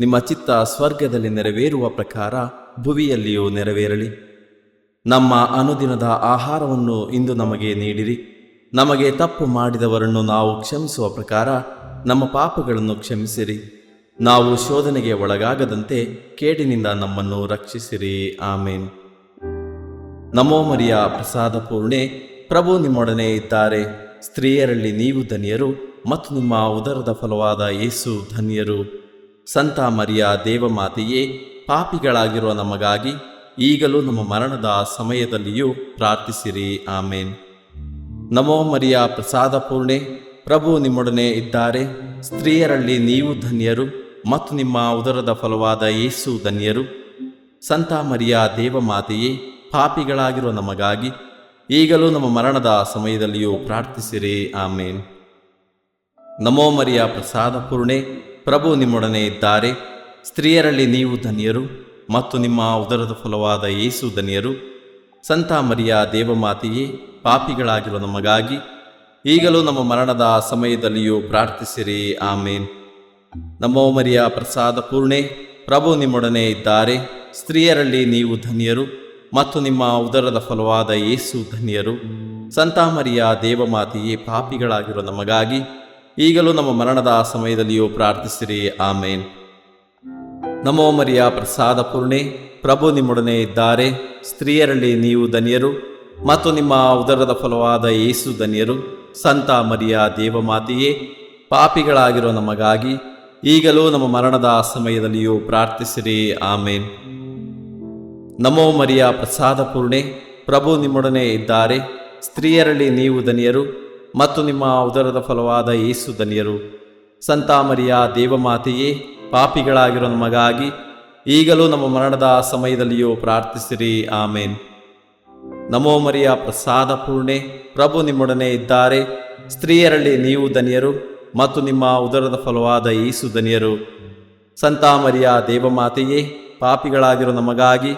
ನಿಮ್ಮ ಚಿತ್ತ ಸ್ವರ್ಗದಲ್ಲಿ ನೆರವೇರುವ ಪ್ರಕಾರ ಭುವಿಯಲ್ಲಿಯೂ ನೆರವೇರಲಿ. ನಮ್ಮ ಅನುದಿನದ ಆಹಾರವನ್ನು ಇಂದು ನಮಗೆ ನೀಡಿರಿ. ನಮಗೆ ತಪ್ಪು ಮಾಡಿದವರನ್ನು ನಾವು ಕ್ಷಮಿಸುವ ಪ್ರಕಾರ ನಮ್ಮ ಪಾಪಗಳನ್ನು ಕ್ಷಮಿಸಿರಿ. ನಾವು ಶೋಧನೆಗೆ ಒಳಗಾಗದಂತೆ ಕೇಡಿನಿಂದ ನಮ್ಮನ್ನು ರಕ್ಷಿಸಿರಿ. ಆಮೇನ್. ನಮೋ ಮರಿಯ ಪ್ರಸಾದ ಪೂರ್ಣೆ, ಪ್ರಭು ನಿಮ್ಮೊಡನೆ ಇದ್ದಾರೆ. ಸ್ತ್ರೀಯರಲ್ಲಿ ನೀವು ಧನ್ಯರು ಮತ್ತು ನಿಮ್ಮ ಉದರದ ಫಲವಾದ ಯೇಸು ಧನ್ಯರು. ಸಂತ ಮರಿಯ ದೇವಮಾತೆಯೇ, ಪಾಪಿಗಳಾಗಿರುವ ನಮಗಾಗಿ ಈಗಲೂ ನಮ್ಮ ಮರಣದ ಸಮಯದಲ್ಲಿಯೂ ಪ್ರಾರ್ಥಿಸಿರಿ. ಆಮೇನ್. ನಮೋ ಮರಿಯ ಪ್ರಸಾದ ಪೂರ್ಣೆ, ಪ್ರಭು ನಿಮ್ಮೊಡನೆ ಇದ್ದಾರೆ. ಸ್ತ್ರೀಯರಲ್ಲಿ ನೀವು ಧನ್ಯರು ಮತ್ತು ನಿಮ್ಮ ಉದರದ ಫಲವಾದ ಯೇಸು ಧನ್ಯರು. ಸಂತ ಮರಿಯ ದೇವಮಾತೆಯೇ, ಪಾಪಿಗಳಾಗಿರುವ ನಮಗಾಗಿ ಈಗಲೂ ನಮ್ಮ ಮರಣದ ಸಮಯದಲ್ಲಿಯೂ ಪ್ರಾರ್ಥಿಸಿರಿ. ಆಮೇನ್. ನಮೋ ಮರಿಯ ಪ್ರಸಾದ ಪೂರ್ಣೆ, ಪ್ರಭು ನಿಮ್ಮೊಡನೆ ಇದ್ದಾರೆ. ಸ್ತ್ರೀಯರಲ್ಲಿ ನೀವು ಧನ್ಯರು ಮತ್ತು ನಿಮ್ಮ ಉದರದ ಫಲವಾದ ಯೇಸು ಧನ್ಯರು. ಸಂತ ಮರಿಯ ದೇವಮಾತೆಯೇ, ಪಾಪಿಗಳಾಗಿರುವ ನಮಗಾಗಿ ಈಗಲೂ ನಮ್ಮ ಮರಣದ ಸಮಯದಲ್ಲಿಯೂ ಪ್ರಾರ್ಥಿಸಿರಿ. ಆಮೇನ್. ನಮೋ ಮರಿಯ ಪ್ರಸಾದ ಪೂರ್ಣೆ, ಪ್ರಭು ನಿಮ್ಮೊಡನೆ ಇದ್ದಾರೆ. ಸ್ತ್ರೀಯರಲ್ಲಿ ನೀವು ಧನ್ಯರು ಮತ್ತು ನಿಮ್ಮ ಉದರದ ಫಲವಾದ ಯೇಸು ಧನ್ಯರು. ಸಂತ ಮರಿಯ ದೇವಮಾತೆಯೇ, ಪಾಪಿಗಳಾಗಿರುವ ನಮಗಾಗಿ ಈಗಲೂ ನಮ್ಮ ಮರಣದ ಸಮಯದಲ್ಲಿಯೂ ಪ್ರಾರ್ಥಿಸಿರಿ. ಆಮೇನ್. ನಮೋ ಮರಿಯ ಪ್ರಸಾದ ಪೂರ್ಣೆ, ಪ್ರಭು ನಿಮ್ಮೊಡನೆ ಇದ್ದಾರೆ. ಸ್ತ್ರೀಯರಲ್ಲಿ ನೀವು ಧನ್ಯರು ಮತ್ತು ನಿಮ್ಮ ಉದರದ ಫಲವಾದ ಯೇಸು ಧನ್ಯರು. ಸಂತ ಮರಿಯ ದೇವಮಾತೆಯೇ, ಪಾಪಿಗಳಾಗಿರೋ ನಮಗಾಗಿ ಈಗಲೂ ನಮ್ಮ ಮರಣದ ಸಮಯದಲ್ಲಿಯೂ ಪ್ರಾರ್ಥಿಸಿರಿ. ಆಮೇನ್. ನಮೋ ಮರಿಯ ಪ್ರಸಾದ ಪೂರ್ಣೆ, ಪ್ರಭು ನಿಮ್ಮೊಡನೆ ಇದ್ದಾರೆ. ಸ್ತ್ರೀಯರಲ್ಲಿ ನೀವು ಧನ್ಯರು ಮತ್ತು ನಿಮ್ಮ ಉದರದ ಫಲವಾದ ಯೇಸು ಧನ್ಯರು. ಸಂತ ಮರಿಯ ದೇವಮಾತೆಯೇ, ಪಾಪಿಗಳಾಗಿರೋ ನಮಗಾಗಿ ಈಗಲೂ ನಮ್ಮ ಮರಣದ ಸಮಯದಲ್ಲಿಯೂ ಪ್ರಾರ್ಥಿಸಿರಿ. ಆಮೇನ್. ನಮೋ ಮರಿಯ ಪ್ರಸಾದ ಪೂರ್ಣೆ, ಪ್ರಭು ನಿಮ್ಮೊಡನೆ ಇದ್ದಾರೆ. ಸ್ತ್ರೀಯರಲ್ಲಿ ನೀವು ಧನ್ಯರು ಮತ್ತು ನಿಮ್ಮ ಉದರದ ಫಲವಾದ ಯೇಸು ಧನ್ಯರು. ಸಂತ ಮರಿಯ ದೇವಮಾತೆಯೇ, ಪಾಪಿಗಳಾಗಿರೋ ನಮಗಾಗಿ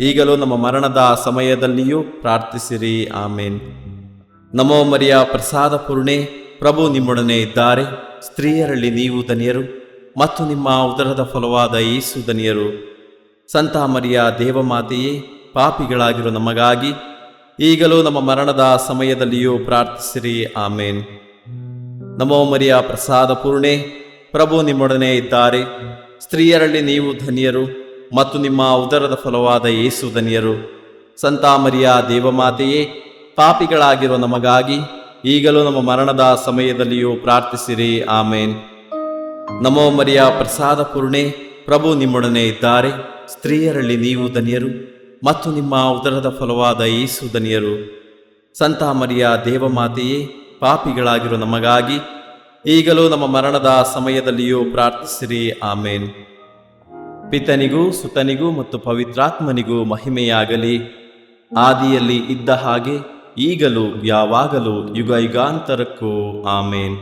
ಈಗಲೂ ನಮ್ಮ ಮರಣದ ಸಮಯದಲ್ಲಿಯೂ ಪ್ರಾರ್ಥಿಸಿರಿ. ಆಮೇನ್. ನಮೋ ಮರಿಯ ಪ್ರಸಾದ ಪೂರ್ಣೆ, ಪ್ರಭು ನಿಮ್ಮೊಡನೆ ಇದ್ದಾರೆ. ಸ್ತ್ರೀಯರಲ್ಲಿ ನೀವು ಧನ್ಯರು ಮತ್ತು ನಿಮ್ಮ ಉದರದ ಫಲವಾದ ಯೇಸು ಧನ್ಯರು. ಸಂತ ಮರಿಯ ದೇವಮಾತೆಯೇ, ಪಾಪಿಗಳಾಗಿರೋ ನಮಗಾಗಿ ಈಗಲೂ ನಮ್ಮ ಮರಣದ ಸಮಯದಲ್ಲಿಯೂ ಪ್ರಾರ್ಥಿಸಿರಿ. ಆಮೇನ್. ನಮೋ ಮರಿಯ ಪ್ರಸಾದ ಪೂರ್ಣೆ, ಪ್ರಭು ನಿಮ್ಮೊಡನೆ ಇದ್ದಾರೆ. ಸ್ತ್ರೀಯರಲ್ಲಿ ನೀವು ಧನ್ಯರು ಮತ್ತು ನಿಮ್ಮ ಉದರದ ಫಲವಾದ ಯೇಸು ಧನ್ಯರು. ಸಂತ ಮರಿಯ ದೇವಮಾತೆಯೇ, ಪಾಪಿಗಳಾಗಿರೋ ನಮಗಾಗಿ ಈಗಲೂ ನಮ್ಮ ಮರಣದ ಸಮಯದಲ್ಲಿಯೂ ಪ್ರಾರ್ಥಿಸಿರಿ. ಆಮೇನ್. ನಮೋ ಮರಿಯ ಪ್ರಸಾದ ಪೂರ್ಣೆ, ಪ್ರಭು ನಿಮ್ಮೊಡನೆ ಇದ್ದಾರೆ. ಸ್ತ್ರೀಯರಲ್ಲಿ ನೀವು ಧನ್ಯರು ಮತ್ತು ನಿಮ್ಮ ಉದರದ ಫಲವಾದ ಯೇಸು ಧನ್ಯರು. ಸಂತ ಮರಿಯ ದೇವಮಾತೆಯೇ, ಪಾಪಿಗಳಾಗಿರೋ ನಮಗಾಗಿ ಈಗಲೂ ನಮ್ಮ ಮರಣದ ಸಮಯದಲ್ಲಿಯೂ ಪ್ರಾರ್ಥಿಸಿರಿ. ಆಮೇನ್. ಪಿತನಿಗೂ ಸುತನಿಗೂ ಮತ್ತು ಪವಿತ್ರಾತ್ಮನಿಗೂ ಮಹಿಮೆಯಾಗಲಿ, ಆದಿಯಲ್ಲಿ ಇದ್ದ ಹಾಗೆ ಈಗಲೂ ಯಾವಾಗಲೂ ಯುಗ ಯುಗಾಂತರಕ್ಕೂ. ಆಮೇನ್.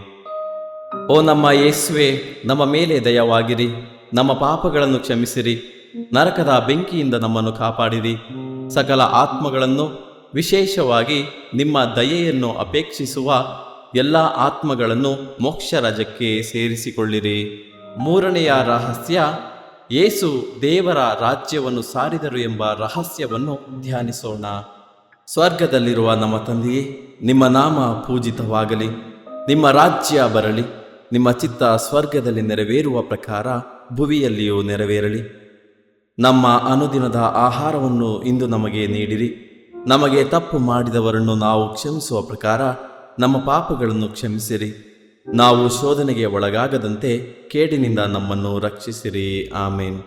ಓ ನಮ್ಮ ಯೇಸುವೆ, ನಮ್ಮ ಮೇಲೆ ದಯವಾಗಿರಿ, ನಮ್ಮ ಪಾಪಗಳನ್ನು ಕ್ಷಮಿಸಿರಿ, ನರಕದ ಬೆಂಕಿಯಿಂದ ನಮ್ಮನ್ನು ಕಾಪಾಡಿರಿ. ಸಕಲ ಆತ್ಮಗಳನ್ನು, ವಿಶೇಷವಾಗಿ ನಿಮ್ಮ ದಯೆಯನ್ನು ಅಪೇಕ್ಷಿಸುವ ಎಲ್ಲ ಆತ್ಮಗಳನ್ನು ಮೋಕ್ಷ ರಾಜ್ಯಕ್ಕೆ ಸೇರಿಸಿಕೊಳ್ಳಿರಿ. ಮೂರನೆಯ ರಹಸ್ಯ, ಯೇಸು ದೇವರ ರಾಜ್ಯವನ್ನು ಸಾರಿದರು ಎಂಬ ರಹಸ್ಯವನ್ನು ಧ್ಯಾನಿಸೋಣ. ಸ್ವರ್ಗದಲ್ಲಿರುವ ನಮ್ಮ ತಂದೆಯೇ, ನಿಮ್ಮ ನಾಮ ಪೂಜಿತವಾಗಲಿ, ನಿಮ್ಮ ರಾಜ್ಯ ಬರಲಿ, ನಿಮ್ಮ ಚಿತ್ತ ಸ್ವರ್ಗದಲ್ಲಿ ನೆರವೇರುವ ಪ್ರಕಾರ ಭುವಿಯಲ್ಲಿಯೂ ನೆರವೇರಲಿ. ನಮ್ಮ ಅನುದಿನದ ಆಹಾರವನ್ನು ಇಂದು ನಮಗೆ ನೀಡಿರಿ. ನಮಗೆ ತಪ್ಪು ಮಾಡಿದವರನ್ನು ನಾವು ಕ್ಷಮಿಸುವ ಪ್ರಕಾರ ನಮ್ಮ ಪಾಪಗಳನ್ನು ಕ್ಷಮಿಸಿರಿ. ನಾವು ಶೋಧನೆಗೆ ಒಳಗಾಗದಂತೆ ಕೇಡಿನಿಂದ ನಮ್ಮನ್ನು ರಕ್ಷಿಸಿರಿ. ಆಮೇನ್.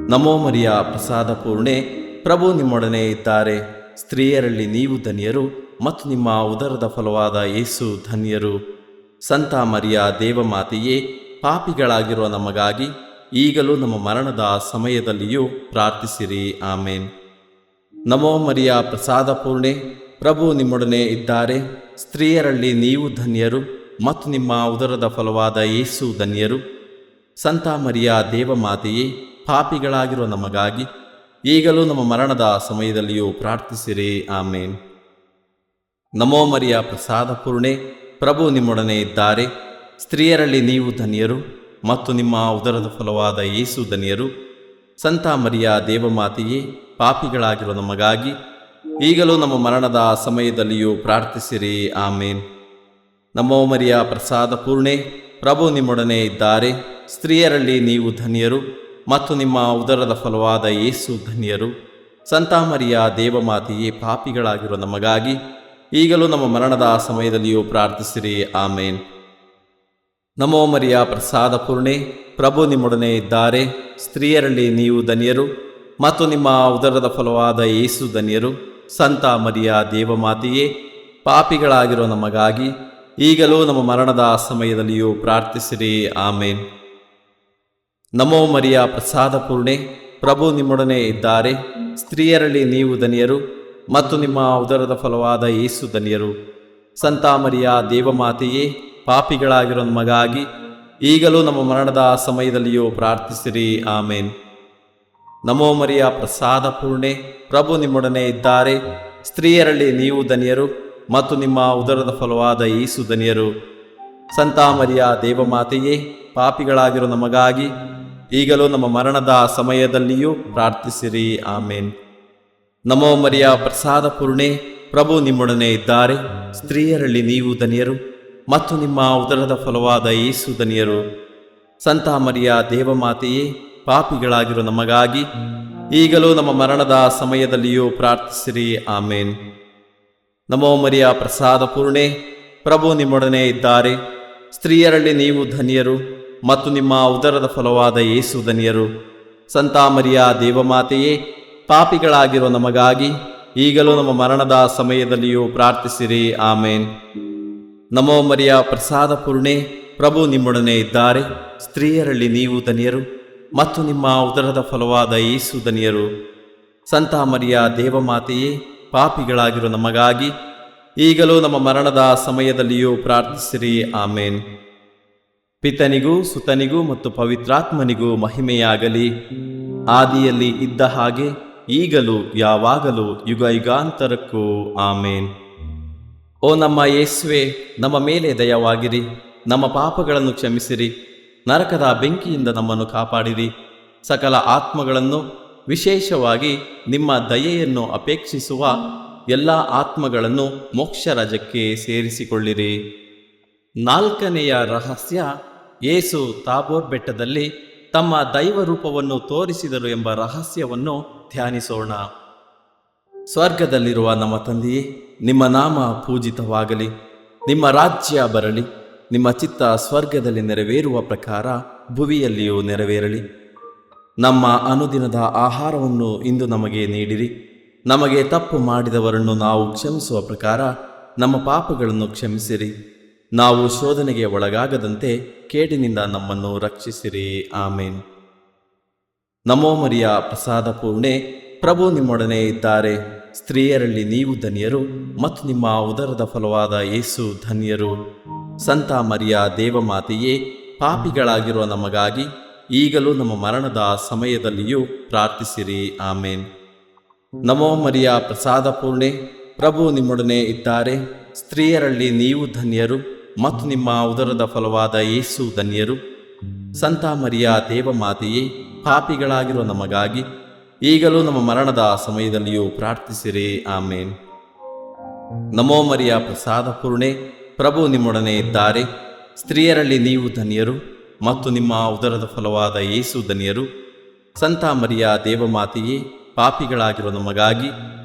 ನಮೋ ಮರಿಯ ಪ್ರಸಾದ ಪೂರ್ಣೆ, ಪ್ರಭು ನಿಮ್ಮೊಡನೆ ಇದ್ದಾರೆ. ಸ್ತ್ರೀಯರಲ್ಲಿ ನೀವು ಧನ್ಯರು ಮತ್ತು ನಿಮ್ಮ ಉದರದ ಫಲವಾದ ಯೇಸು ಧನ್ಯರು. ಸಂತ ಮರಿಯ ದೇವಮಾತೆಯೇ, ಪಾಪಿಗಳಾಗಿರುವ ನಮಗಾಗಿ ಈಗಲೂ ನಮ್ಮ ಮರಣದ ಸಮಯದಲ್ಲಿಯೂ ಪ್ರಾರ್ಥಿಸಿರಿ. ಆಮೇನ್. ನಮೋ ಮರಿಯ ಪ್ರಸಾದ ಪೂರ್ಣೆ, ಪ್ರಭು ನಿಮ್ಮೊಡನೆ ಇದ್ದಾರೆ. ಸ್ತ್ರೀಯರಲ್ಲಿ ನೀವು ಧನ್ಯರು ಮತ್ತು ನಿಮ್ಮ ಉದರದ ಫಲವಾದ ಯೇಸು ಧನ್ಯರು. ಸಂತ ಮರಿಯ ದೇವಮಾತೆಯೇ, ಪಾಪಿಗಳಾಗಿರುವ ನಮಗಾಗಿ ಈಗಲೂ ನಮ್ಮ ಮರಣದ ಸಮಯದಲ್ಲಿಯೂ ಪ್ರಾರ್ಥಿಸಿರಿ. ಆಮೇನ್. ನಮೋ ಮರಿಯ ಪ್ರಸಾದ ಪೂರ್ಣೆ, ಪ್ರಭು ನಿಮ್ಮೊಡನೆ ಇದ್ದಾರೆ. ಸ್ತ್ರೀಯರಲ್ಲಿ ನೀವು ಧನ್ಯರು ಮತ್ತು ನಿಮ್ಮ ಉದರದ ಫಲವಾದ ಯೇಸು ಧನ್ಯರು. ಸಂತ ಮರಿಯ ದೇವಮಾತೆಯೇ, ಪಾಪಿಗಳಾಗಿರುವ ನಮಗಾಗಿ ಈಗಲೂ ನಮ್ಮ ಮರಣದ ಸಮಯದಲ್ಲಿಯೂ ಪ್ರಾರ್ಥಿಸಿರಿ. ಆಮೇನ್. ನಮೋ ಮರಿಯ ಪ್ರಸಾದ ಪೂರ್ಣೆ, ಪ್ರಭು ನಿಮ್ಮೊಡನೆ ಇದ್ದಾರೆ. ಸ್ತ್ರೀಯರಲ್ಲಿ ನೀವು ಧನ್ಯರು ಮತ್ತು ನಿಮ್ಮ ಉದರದ ಫಲವಾದ ಯೇಸು ಧನ್ಯರು. ಸಂತ ಮರಿಯ ದೇವಮಾತೆಯೇ, ಪಾಪಿಗಳಾಗಿರುವ ನಮಗಾಗಿ ಈಗಲೂ ನಮ್ಮ ಮರಣದ ಸಮಯದಲ್ಲಿಯೂ ಪ್ರಾರ್ಥಿಸಿರಿ. ಆಮೇನ್. ನಮೋ ಮರಿಯ ಪ್ರಸಾದ ಪೂರ್ಣೆ, ಪ್ರಭು ನಿಮ್ಮೊಡನೆ ಇದ್ದಾರೆ. ಸ್ತ್ರೀಯರಲ್ಲಿ ನೀವು ಧನ್ಯರು ಮತ್ತು ನಿಮ್ಮ ಉದರದ ಫಲವಾದ ಯೇಸು ಧನ್ಯರು. ಸಂತ ಮರಿಯ ದೇವಮಾತೆಯೇ, ಪಾಪಿಗಳಾಗಿರುವ ನಮಗಾಗಿ ಈಗಲೂ ನಮ್ಮ ಮರಣದ ಸಮಯದಲ್ಲಿಯೂ ಪ್ರಾರ್ಥಿಸಿರಿ. ಆಮೇನ್. ನಮೋ ಮರಿಯ ಪ್ರಸಾದ ಪೂರ್ಣೆ, ಪ್ರಭು ನಿಮ್ಮೊಡನೆ ಇದ್ದಾರೆ. ಸ್ತ್ರೀಯರಲ್ಲಿ ನೀವು ಧನ್ಯರು ಮತ್ತು ನಿಮ್ಮ ಉದರದ ಫಲವಾದ ಯೇಸು ಧನ್ಯರು. ಸಂತ ಮರಿಯ ದೇವಮಾತೆಯೇ, ಪಾಪಿಗಳಾಗಿರೋ ನಮಗಾಗಿ ಈಗಲೂ ನಮ್ಮ ಮರಣದ ಸಮಯದಲ್ಲಿಯೂ ಪ್ರಾರ್ಥಿಸಿರಿ. ಆಮೇನ್. ನಮೋ ಮರಿಯ ಪ್ರಸಾದ ಪೂರ್ಣೆ, ಪ್ರಭು ನಿಮ್ಮೊಡನೆ ಇದ್ದಾರೆ. ಸ್ತ್ರೀಯರಲ್ಲಿ ನೀವು ಧನ್ಯರು ಮತ್ತು ನಿಮ್ಮ ಉದರದ ಫಲವಾದ ಯೇಸು ಧನ್ಯರು. ಸಂತ ಮರಿಯ ದೇವಮಾತೆಯೇ, ಪಾಪಿಗಳಾಗಿರೋ ನಮಗಾಗಿ ಈಗಲೂ ನಮ್ಮ ಮರಣದ ಸಮಯದಲ್ಲಿಯೂ ಪ್ರಾರ್ಥಿಸಿರಿ. ಆಮೇನ್. ನಮೋ ಮರಿಯ ಪ್ರಸಾದ ಪೂರ್ಣೆ, ಪ್ರಭು ನಿಮ್ಮೊಡನೆ ಇದ್ದಾರೆ. ಸ್ತ್ರೀಯರಲ್ಲಿ ನೀವು ಧನ್ಯರು ಮತ್ತು ನಿಮ್ಮ ಉದರದ ಫಲವಾದ ಯೇಸು ಧನ್ಯರು. ಸಂತ ಮರಿಯ ದೇವಮಾತೆಯೇ, ಪಾಪಿಗಳಾಗಿರೋ ನಮಗಾಗಿ ಈಗಲೂ ನಮ್ಮ ಮರಣದ ಸಮಯದಲ್ಲಿಯೂ ಪ್ರಾರ್ಥಿಸಿರಿ. ಆಮೇನ್. ನಮೋ ಮರಿಯ ಪ್ರಸಾದ ಪೂರ್ಣೆ, ಪ್ರಭು ನಿಮ್ಮೊಡನೆ ಇದ್ದಾರೆ. ಸ್ತ್ರೀಯರಲ್ಲಿ ನೀವು ಧನ್ಯರು ಮತ್ತು ನಿಮ್ಮ ಉದರದ ಫಲವಾದ ಯೇಸು ಧನ್ಯರು. ಸಂತ ಮರಿಯ ದೇವಮಾತೆಯೇ, ಪಾಪಿಗಳಾಗಿರೋ ನಮಗಾಗಿ ಈಗಲೂ ನಮ್ಮ ಮರಣದ ಸಮಯದಲ್ಲಿಯೂ ಪ್ರಾರ್ಥಿಸಿರಿ. ಆಮೇನ್. ನಮೋ ಮರಿಯ ಪ್ರಸಾದ ಪೂರ್ಣೆ, ಪ್ರಭು ನಿಮ್ಮೊಡನೆ ಇದ್ದಾರೆ. ಸ್ತ್ರೀಯರಲ್ಲಿ ನೀವು ಧನ್ಯರು ಮತ್ತು ನಿಮ್ಮ ಉದರದ ಫಲವಾದ ಯೇಸು ಧನ್ಯರು. ಸಂತ ಮರಿಯ ದೇವಮಾತೆಯೇ, ಪಾಪಿಗಳಾಗಿರೋ ನಮಗಾಗಿ ಈಗಲೂ ನಮ್ಮ ಮರಣದ ಸಮಯದಲ್ಲಿಯೂ ಪ್ರಾರ್ಥಿಸಿರಿ. ಆಮೇನ್. ಪಿತನಿಗೂ ಸುತನಿಗೂ ಮತ್ತು ಪವಿತ್ರಾತ್ಮನಿಗೂ ಮಹಿಮೆಯಾಗಲಿ, ಆದಿಯಲ್ಲಿ ಇದ್ದ ಹಾಗೆ ಈಗಲೂ ಯಾವಾಗಲೂ ಯುಗ ಯುಗಾಂತರಕ್ಕೂ. ಆಮೇನ್. ಓ ನಮ್ಮ ಯೇಸುವೆ, ನಮ್ಮ ಮೇಲೆ ದಯವಾಗಿರಿ, ನಮ್ಮ ಪಾಪಗಳನ್ನು ಕ್ಷಮಿಸಿರಿ, ನರಕದ ಬೆಂಕಿಯಿಂದ ನಮ್ಮನ್ನು ಕಾಪಾಡಿರಿ. ಸಕಲ ಆತ್ಮಗಳನ್ನು, ವಿಶೇಷವಾಗಿ ನಿಮ್ಮ ದಯೆಯನ್ನು ಅಪೇಕ್ಷಿಸುವ ಎಲ್ಲ ಆತ್ಮಗಳನ್ನು ಮೋಕ್ಷ ರಾಜ್ಯಕ್ಕೆ ಸೇರಿಸಿಕೊಳ್ಳಿರಿ. ನಾಲ್ಕನೆಯ ರಹಸ್ಯ, ಯೇಸು ತಾಬೋರ್ ಬೆಟ್ಟದಲ್ಲಿ ತಮ್ಮ ದೈವ ರೂಪವನ್ನು ತೋರಿಸಿದರು ಎಂಬ ರಹಸ್ಯವನ್ನು ಧ್ಯಾನಿಸೋಣ. ಸ್ವರ್ಗದಲ್ಲಿರುವ ನಮ್ಮ ತಂದೆಯೇ, ನಿಮ್ಮ ನಾಮ ಪೂಜಿತವಾಗಲಿ. ನಿಮ್ಮ ರಾಜ್ಯ ಬರಲಿ. ನಿಮ್ಮ ಚಿತ್ತ ಸ್ವರ್ಗದಲ್ಲಿ ನೆರವೇರುವ ಪ್ರಕಾರ ಭುವಿಯಲ್ಲಿಯೂ ನೆರವೇರಲಿ. ನಮ್ಮ ಅನುದಿನದ ಆಹಾರವನ್ನು ಇಂದು ನಮಗೆ ನೀಡಿರಿ. ನಮಗೆ ತಪ್ಪು ಮಾಡಿದವರನ್ನು ನಾವು ಕ್ಷಮಿಸುವ ಪ್ರಕಾರ ನಮ್ಮ ಪಾಪಗಳನ್ನು ಕ್ಷಮಿಸಿರಿ. ನಾವು ಶೋಧನೆಗೆ ಒಳಗಾಗದಂತೆ ಕೇಡಿನಿಂದ ನಮ್ಮನ್ನು ರಕ್ಷಿಸಿರಿ. ಆಮೇನ್. ನಮೋ ಮರಿಯ ಪ್ರಸಾದ ಪೂರ್ಣೆ, ಪ್ರಭು ನಿಮ್ಮೊಡನೆ ಇದ್ದಾರೆ. ಸ್ತ್ರೀಯರಲ್ಲಿ ನೀವು ಧನ್ಯರು ಮತ್ತು ನಿಮ್ಮ ಉದರದ ಫಲವಾದ ಯೇಸು ಧನ್ಯರು. ಸಂತ ಮರಿಯ ದೇವಮಾತೆಯೇ, ಪಾಪಿಗಳಾಗಿರುವ ನಮಗಾಗಿ ಈಗಲೂ ನಮ್ಮ ಮರಣದ ಸಮಯದಲ್ಲಿಯೂ ಪ್ರಾರ್ಥಿಸಿರಿ. ಆಮೇನ್. ನಮೋ ಮರಿಯ ಪ್ರಸಾದ ಪೂರ್ಣೆ, ಪ್ರಭು ನಿಮ್ಮೊಡನೆ ಇದ್ದಾರೆ. ಸ್ತ್ರೀಯರಲ್ಲಿ ನೀವು ಧನ್ಯರು ಮತ್ತು ನಿಮ್ಮ ಉದರದ ಫಲವಾದ ಯೇಸು ಧನ್ಯರು. ಸಂತ ಮರಿಯ ದೇವಮಾತೆಯೇ, ಪಾಪಿಗಳಾಗಿರುವ ನಮಗಾಗಿ ಈಗಲೂ ನಮ್ಮ ಮರಣದ ಸಮಯದಲ್ಲಿಯೂ ಪ್ರಾರ್ಥಿಸಿರಿ. ಆಮೇನ್. ನಮೋ ಮರಿಯ ಪ್ರಸಾದ ಪೂರ್ಣೆ, ಪ್ರಭು ನಿಮ್ಮೊಡನೆ ಇದ್ದಾರೆ. ಸ್ತ್ರೀಯರಲ್ಲಿ ನೀವು ಧನ್ಯರು ಮತ್ತು ನಿಮ್ಮ ಉದರದ ಫಲವಾದ ಯೇಸು ಧನ್ಯರು. ಸಂತ ಮರಿಯ ದೇವಮಾತೆಯೇ, ಪಾಪಿಗಳಾಗಿರುವ ನಮಗಾಗಿ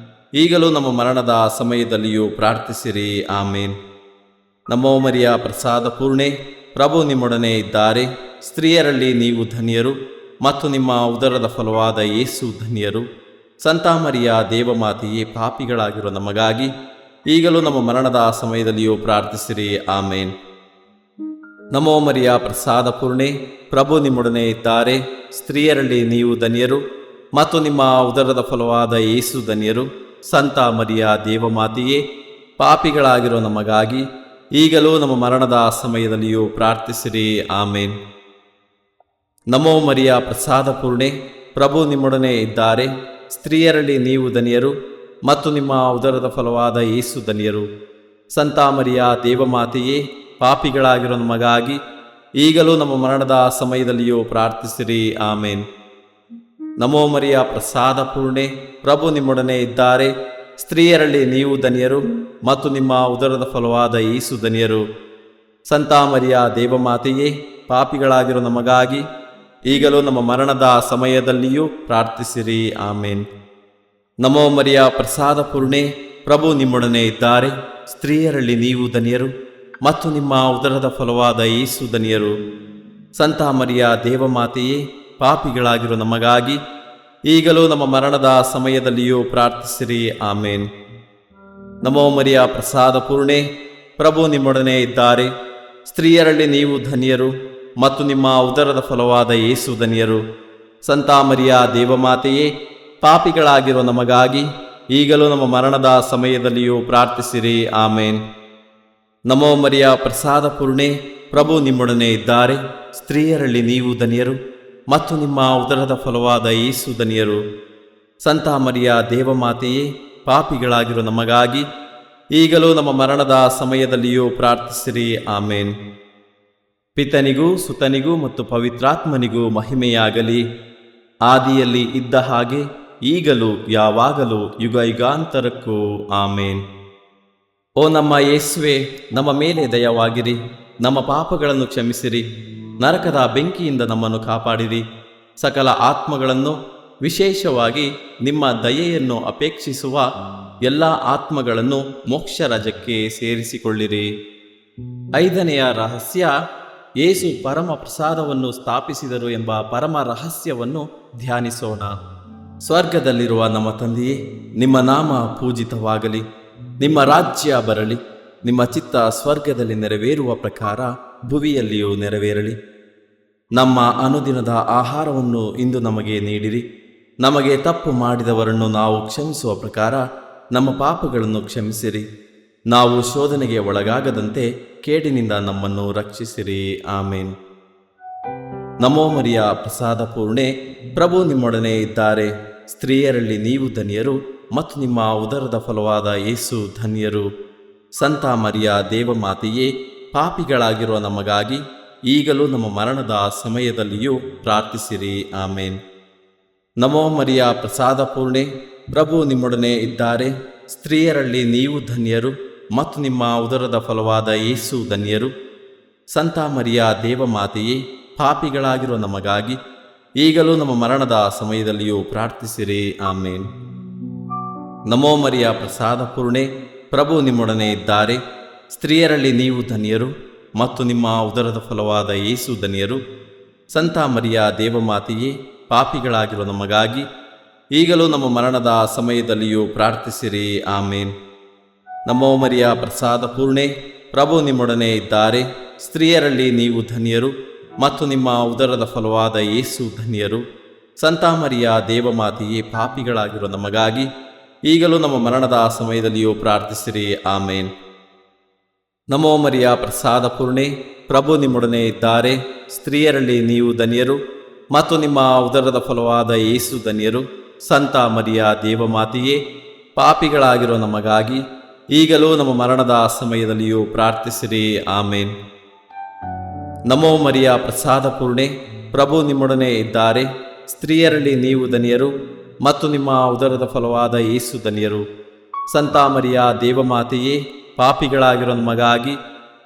ಈಗಲೂ ನಮ್ಮ ಮರಣದ ಸಮಯದಲ್ಲಿಯೂ ಪ್ರಾರ್ಥಿಸಿರಿ. ಆಮೇನ್. ನಮೋ ಮರಿಯ ಪ್ರಸಾದ ಪೂರ್ಣೆ, ಪ್ರಭು ನಿಮ್ಮೊಡನೆ ಇದ್ದಾರೆ. ಸ್ತ್ರೀಯರಲ್ಲಿ ನೀವು ಧನ್ಯರು ಮತ್ತು ನಿಮ್ಮ ಉದರದ ಫಲವಾದ ಯೇಸು ಧನ್ಯರು. ಸಂತ ಮರಿಯ ದೇವಮಾತೆಯೇ, ಪಾಪಿಗಳಾಗಿರುವ ನಮಗಾಗಿ ಈಗಲೂ ನಮ್ಮ ಮರಣದ ಸಮಯದಲ್ಲಿಯೂ ಪ್ರಾರ್ಥಿಸಿರಿ. ಆಮೇನ್. ನಮೋ ಮರಿಯ ಪ್ರಸಾದ ಪೂರ್ಣೆ, ಪ್ರಭು ನಿಮ್ಮೊಡನೆ ಇದ್ದಾರೆ. ಸ್ತ್ರೀಯರಲ್ಲಿ ನೀವು ಧನ್ಯರು ಮತ್ತು ನಿಮ್ಮ ಉದರದ ಫಲವಾದ ಯೇಸು ಧನ್ಯರು. ಸಂತ ಮರಿಯ ದೇವಮಾತೆಯೇ, ಪಾಪಿಗಳಾಗಿರುವ ನಮಗಾಗಿ ಈಗಲೂ ನಮ್ಮ ಮರಣದ ಸಮಯದಲ್ಲಿಯೂ ಪ್ರಾರ್ಥಿಸಿರಿ. ಆಮೇನ್. ನಮೋ ಮರಿಯ ಪ್ರಸಾದ ಪೂರ್ಣೆ, ಪ್ರಭು ನಿಮ್ಮೊಡನೆ ಇದ್ದಾರೆ. ಸ್ತ್ರೀಯರಲ್ಲಿ ನೀವು ಧನ್ಯರು ಮತ್ತು ನಿಮ್ಮ ಉದರದ ಫಲವಾದ ಯೇಸು ಧನ್ಯರು. ಸಂತ ಮರಿಯ ದೇವಮಾತೆಯೇ, ಪಾಪಿಗಳಾಗಿರೋ ನಮಗಾಗಿ ಈಗಲೂ ನಮ್ಮ ಮರಣದ ಸಮಯದಲ್ಲಿಯೂ ಪ್ರಾರ್ಥಿಸಿರಿ. ಆಮೇನ್. ನಮೋ ಮರಿಯ ಪ್ರಸಾದ ಪೂರ್ಣೆ, ಪ್ರಭು ನಿಮ್ಮೊಡನೆ ಇದ್ದಾರೆ. ಸ್ತ್ರೀಯರಲ್ಲಿ ನೀವು ಧನ್ಯರು ಮತ್ತು ನಿಮ್ಮ ಉದರದ ಫಲವಾದ ಯೇಸು ಧನ್ಯರು. ಸಂತ ಮರಿಯ ದೇವಮಾತೆಯೇ, ಪಾಪಿಗಳಾಗಿರೋ ನಮಗಾಗಿ ಈಗಲೂ ನಮ್ಮ ಮರಣದ ಸಮಯದಲ್ಲಿಯೂ ಪ್ರಾರ್ಥಿಸಿರಿ. ಆಮೇನ್. ನಮೋ ಮರಿಯ ಪ್ರಸಾದ ಪೂರ್ಣೆ, ಪ್ರಭು ನಿಮ್ಮೊಡನೆ ಇದ್ದಾರೆ. ಸ್ತ್ರೀಯರಲ್ಲಿ ನೀವು ಧನ್ಯರು ಮತ್ತು ನಿಮ್ಮ ಉದರದ ಫಲವಾದ ಯೇಸು ಧನ್ಯರು. ಸಂತ ಮರಿಯ ದೇವಮಾತೆಯೇ, ಪಾಪಿಗಳಾಗಿರೋ ನಮಗಾಗಿ ಈಗಲೂ ನಮ್ಮ ಮರಣದ ಸಮಯದಲ್ಲಿಯೂ ಪ್ರಾರ್ಥಿಸಿರಿ. ಆಮೇನ್. ನಮೋ ಮರಿಯ ಪ್ರಸಾದ ಪೂರ್ಣೆ, ಪ್ರಭು ನಿಮ್ಮೊಡನೆ ಇದ್ದಾರೆ. ಸ್ತ್ರೀಯರಲ್ಲಿ ನೀವು ಧನ್ಯರು ಮತ್ತು ನಿಮ್ಮ ಉದರದ ಫಲವಾದ ಯೇಸು ಧನ್ಯರು. ಸಂತ ಮರಿಯ ದೇವಮಾತೆಯೇ, ಪಾಪಿಗಳಾಗಿರುವ ನಮಗಾಗಿ ಈಗಲೂ ನಮ್ಮ ಮರಣದ ಸಮಯದಲ್ಲಿಯೂ ಪ್ರಾರ್ಥಿಸಿರಿ. ಆಮೇನ್. ನಮೋ ಮರಿಯ ಪ್ರಸಾದ ಪೂರ್ಣೆ, ಪ್ರಭು ನಿಮ್ಮೊಡನೆ ಇದ್ದಾರೆ. ಸ್ತ್ರೀಯರಲ್ಲಿ ನೀವು ಧನ್ಯರು ಮತ್ತು ನಿಮ್ಮ ಉದರದ ಫಲವಾದ ಯೇಸು ಧನ್ಯರು. ಸಂತ ಮರಿಯ ದೇವಮಾತೆಯೇ, ಪಾಪಿಗಳಾಗಿರೋ ನಮಗಾಗಿ ಈಗಲೂ ನಮ್ಮ ಮರಣದ ಸಮಯದಲ್ಲಿಯೂ ಪ್ರಾರ್ಥಿಸಿರಿ. ಆಮೇನ್. ಪಿತನಿಗೂ ಸುತನಿಗೂ ಮತ್ತು ಪವಿತ್ರಾತ್ಮನಿಗೂ ಮಹಿಮೆಯಾಗಲಿ, ಆದಿಯಲ್ಲಿ ಇದ್ದ ಹಾಗೆ ಈಗಲೂ ಯಾವಾಗಲೂ ಯುಗ ಯುಗಾಂತರಕ್ಕೂ. ಆಮೇನ್. ಓ ನಮ್ಮ ಯೇಸುವೆ, ನಮ್ಮ ಮೇಲೆ ದಯವಾಗಿರಿ. ನಮ್ಮ ಪಾಪಗಳನ್ನು ಕ್ಷಮಿಸಿರಿ. ನರಕದ ಬೆಂಕಿಯಿಂದ ನಮ್ಮನ್ನು ಕಾಪಾಡಿರಿ. ಸಕಲ ಆತ್ಮಗಳನ್ನು, ವಿಶೇಷವಾಗಿ ನಿಮ್ಮ ದಯೆಯನ್ನು ಅಪೇಕ್ಷಿಸುವ ಎಲ್ಲ ಆತ್ಮಗಳನ್ನು ಮೋಕ್ಷ ರಾಜ್ಯಕ್ಕೆ ಸೇರಿಸಿಕೊಳ್ಳಿರಿ. 5ನೆಯ ರಹಸ್ಯ, ಯೇಸು ಪರಮ ಪ್ರಸಾದವನ್ನು ಸ್ಥಾಪಿಸಿದರು ಎಂಬ ಪರಮ ರಹಸ್ಯವನ್ನು ಧ್ಯಾನಿಸೋಣ. ಸ್ವರ್ಗದಲ್ಲಿರುವ ನಮ್ಮ ತಂದೆಯೇ, ನಿಮ್ಮ ನಾಮ ಪೂಜಿತವಾಗಲಿ. ನಿಮ್ಮ ರಾಜ್ಯ ಬರಲಿ. ನಿಮ್ಮ ಚಿತ್ತ ಸ್ವರ್ಗದಲ್ಲಿ ನೆರವೇರುವ ಪ್ರಕಾರ ಭುವಿಯಲ್ಲಿಯೂ ನೆರವೇರಲಿ. ನಮ್ಮ ಅನುದಿನದ ಆಹಾರವನ್ನು ಇಂದು ನಮಗೆ ನೀಡಿರಿ. ನಮಗೆ ತಪ್ಪು ಮಾಡಿದವರನ್ನು ನಾವು ಕ್ಷಮಿಸುವ ಪ್ರಕಾರ ನಮ್ಮ ಪಾಪಗಳನ್ನು ಕ್ಷಮಿಸಿರಿ. ನಾವು ಶೋಧನೆಗೆ ಒಳಗಾಗದಂತೆ ಕೇಡಿನಿಂದ ನಮ್ಮನ್ನು ರಕ್ಷಿಸಿರಿ. ಆಮೇನ್. ನಮೋ ಮರಿಯ ಪ್ರಸಾದ ಪೂರ್ಣೆ, ಪ್ರಭು ನಿಮ್ಮೊಡನೆ ಇದ್ದಾರೆ. ಸ್ತ್ರೀಯರಲ್ಲಿ ನೀವು ಧನ್ಯರು ಮತ್ತು ನಿಮ್ಮ ಉದರದ ಫಲವಾದ ಯೇಸು ಧನ್ಯರು. ಸಂತ ಮರಿಯ ದೇವಮಾತೆಯೇ, ಪಾಪಿಗಳಾಗಿರುವ ನಮಗಾಗಿ ಈಗಲೂ ನಮ್ಮ ಮರಣದ ಸಮಯದಲ್ಲಿಯೂ ಪ್ರಾರ್ಥಿಸಿರಿ. ಆಮೇನ್. ನಮೋ ಮರಿಯ ಪ್ರಸಾದ ಪೂರ್ಣೆ, ಪ್ರಭು ನಿಮ್ಮೊಡನೆ ಇದ್ದಾರೆ. ಸ್ತ್ರೀಯರಲ್ಲಿ ನೀವು ಧನ್ಯರು ಮತ್ತು ನಿಮ್ಮ ಉದರದ ಫಲವಾದ ಯೇಸು ಧನ್ಯರು. ಸಂತ ಮರಿಯ ದೇವಮಾತೆಯೇ, ಪಾಪಿಗಳಾಗಿರುವ ನಮಗಾಗಿ ಈಗಲೂ ನಮ್ಮ ಮರಣದ ಸಮಯದಲ್ಲಿಯೂ ಪ್ರಾರ್ಥಿಸಿರಿ. ಆಮೇನ್. ನಮೋ ಮರಿಯ ಪ್ರಸಾದ ಪೂರ್ಣೆ, ಪ್ರಭು ನಿಮ್ಮೊಡನೆ ಇದ್ದಾರೆ. ಸ್ತ್ರೀಯರಲ್ಲಿ ನೀವು ಧನ್ಯರು ಮತ್ತು ನಿಮ್ಮ ಉದರದ ಫಲವಾದ ಯೇಸು ಧನ್ಯರು. ಸಂತ ಮರಿಯ ದೇವಮಾತೆಯೇ, ಪಾಪಿಗಳಾಗಿರುವ ನಮಗಾಗಿ ಈಗಲೂ ನಮ್ಮ ಮರಣದ ಸಮಯದಲ್ಲಿಯೂ ಪ್ರಾರ್ಥಿಸಿರಿ. ಆಮೇನ್. ನಮೋ ಮರಿಯ ಪ್ರಸಾದ ಪೂರ್ಣೆ, ಪ್ರಭು ನಿಮ್ಮೊಡನೆ ಇದ್ದಾರೆ. ಸ್ತ್ರೀಯರಲ್ಲಿ ನೀವು ಧನ್ಯರು ಮತ್ತು ನಿಮ್ಮ ಉದರದ ಫಲವಾದ ಯೇಸು ಧನ್ಯರು. ಸಂತ ಮರಿಯ ದೇವಮಾತೆಯೇ, ಪಾಪಿಗಳಾಗಿರುವ ನಮಗಾಗಿ ಈಗಲೂ ನಮ್ಮ ಮರಣದ ಸಮಯದಲ್ಲಿಯೂ ಪ್ರಾರ್ಥಿಸಿರಿ. ಆಮೇನ್. ನಮೋ ಮರಿಯ ಪ್ರಸಾದ ಪೂರ್ಣೆ, ಪ್ರಭು ನಿಮ್ಮೊಡನೆ ಇದ್ದಾರೆ. ಸ್ತ್ರೀಯರಲ್ಲಿ ನೀವು ಧನ್ಯರು ಮತ್ತು ನಿಮ್ಮ ಉದರದ ಫಲವಾದ ಯೇಸು ಧನ್ಯರು. ಸಂತ ಮರಿಯ ದೇವಮಾತೆಯೇ, ಪಾಪಿಗಳಾಗಿರೋ ನಮಗಾಗಿ ಈಗಲೂ ನಮ್ಮ ಮರಣದ ಸಮಯದಲ್ಲಿಯೂ ಪ್ರಾರ್ಥಿಸಿರಿ. ಆಮೇನ್. ನಮೋ ಮರಿಯ ಪ್ರಸಾದ ಪೂರ್ಣೆ, ಪ್ರಭು ನಿಮ್ಮೊಡನೆ ಇದ್ದಾರೆ. ಸ್ತ್ರೀಯರಲ್ಲಿ ನೀವು ಧನ್ಯರು ಮತ್ತು ನಿಮ್ಮ ಉದರದ ಫಲವಾದ ಯೇಸು ಧನ್ಯರು. ಸಂತ ಮರಿಯ ದೇವಮಾತೆಯೇ, ಪಾಪಿಗಳಾಗಿರೋ ನಮಗಾಗಿ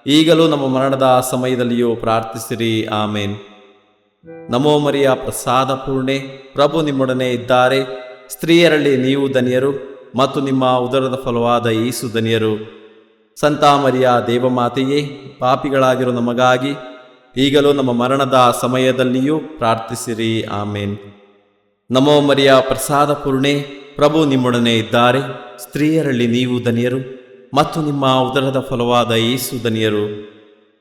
ಈಗಲೂ ನಮ್ಮ ಮರಣದ ಸಮಯದಲ್ಲಿಯೂ ಪ್ರಾರ್ಥಿಸಿರಿ. ಆಮೇನ್. ನಮೋ ಮರಿಯ ಪ್ರಸಾದ ಪೂರ್ಣೆ, ಪ್ರಭು ನಿಮ್ಮೊಡನೆ ಇದ್ದಾರೆ. ಸ್ತ್ರೀಯರಲ್ಲಿ ನೀವು ಧನ್ಯರು ಮತ್ತು ನಿಮ್ಮ ಉದರದ ಫಲವಾದ ಯೇಸು ಧನ್ಯರು. ಸಂತ ಮರಿಯ ದೇವಮಾತೆಯೇ, ಪಾಪಿಗಳಾಗಿರೋ ನಮಗಾಗಿ ಈಗಲೂ ನಮ್ಮ ಮರಣದ ಸಮಯದಲ್ಲಿಯೂ ಪ್ರಾರ್ಥಿಸಿರಿ. ಆಮೇನ್. ನಮೋ ಮರಿಯ ಪ್ರಸಾದ ಪೂರ್ಣೆ, ಪ್ರಭು ನಿಮ್ಮೊಡನೆ ಇದ್ದಾರೆ. ಸ್ತ್ರೀಯರಲ್ಲಿ ನೀವು ಧನ್ಯರು ಮತ್ತು ನಿಮ್ಮ ಉದರದ ಫಲವಾದ ಯೇಸು ಧನ್ಯರು.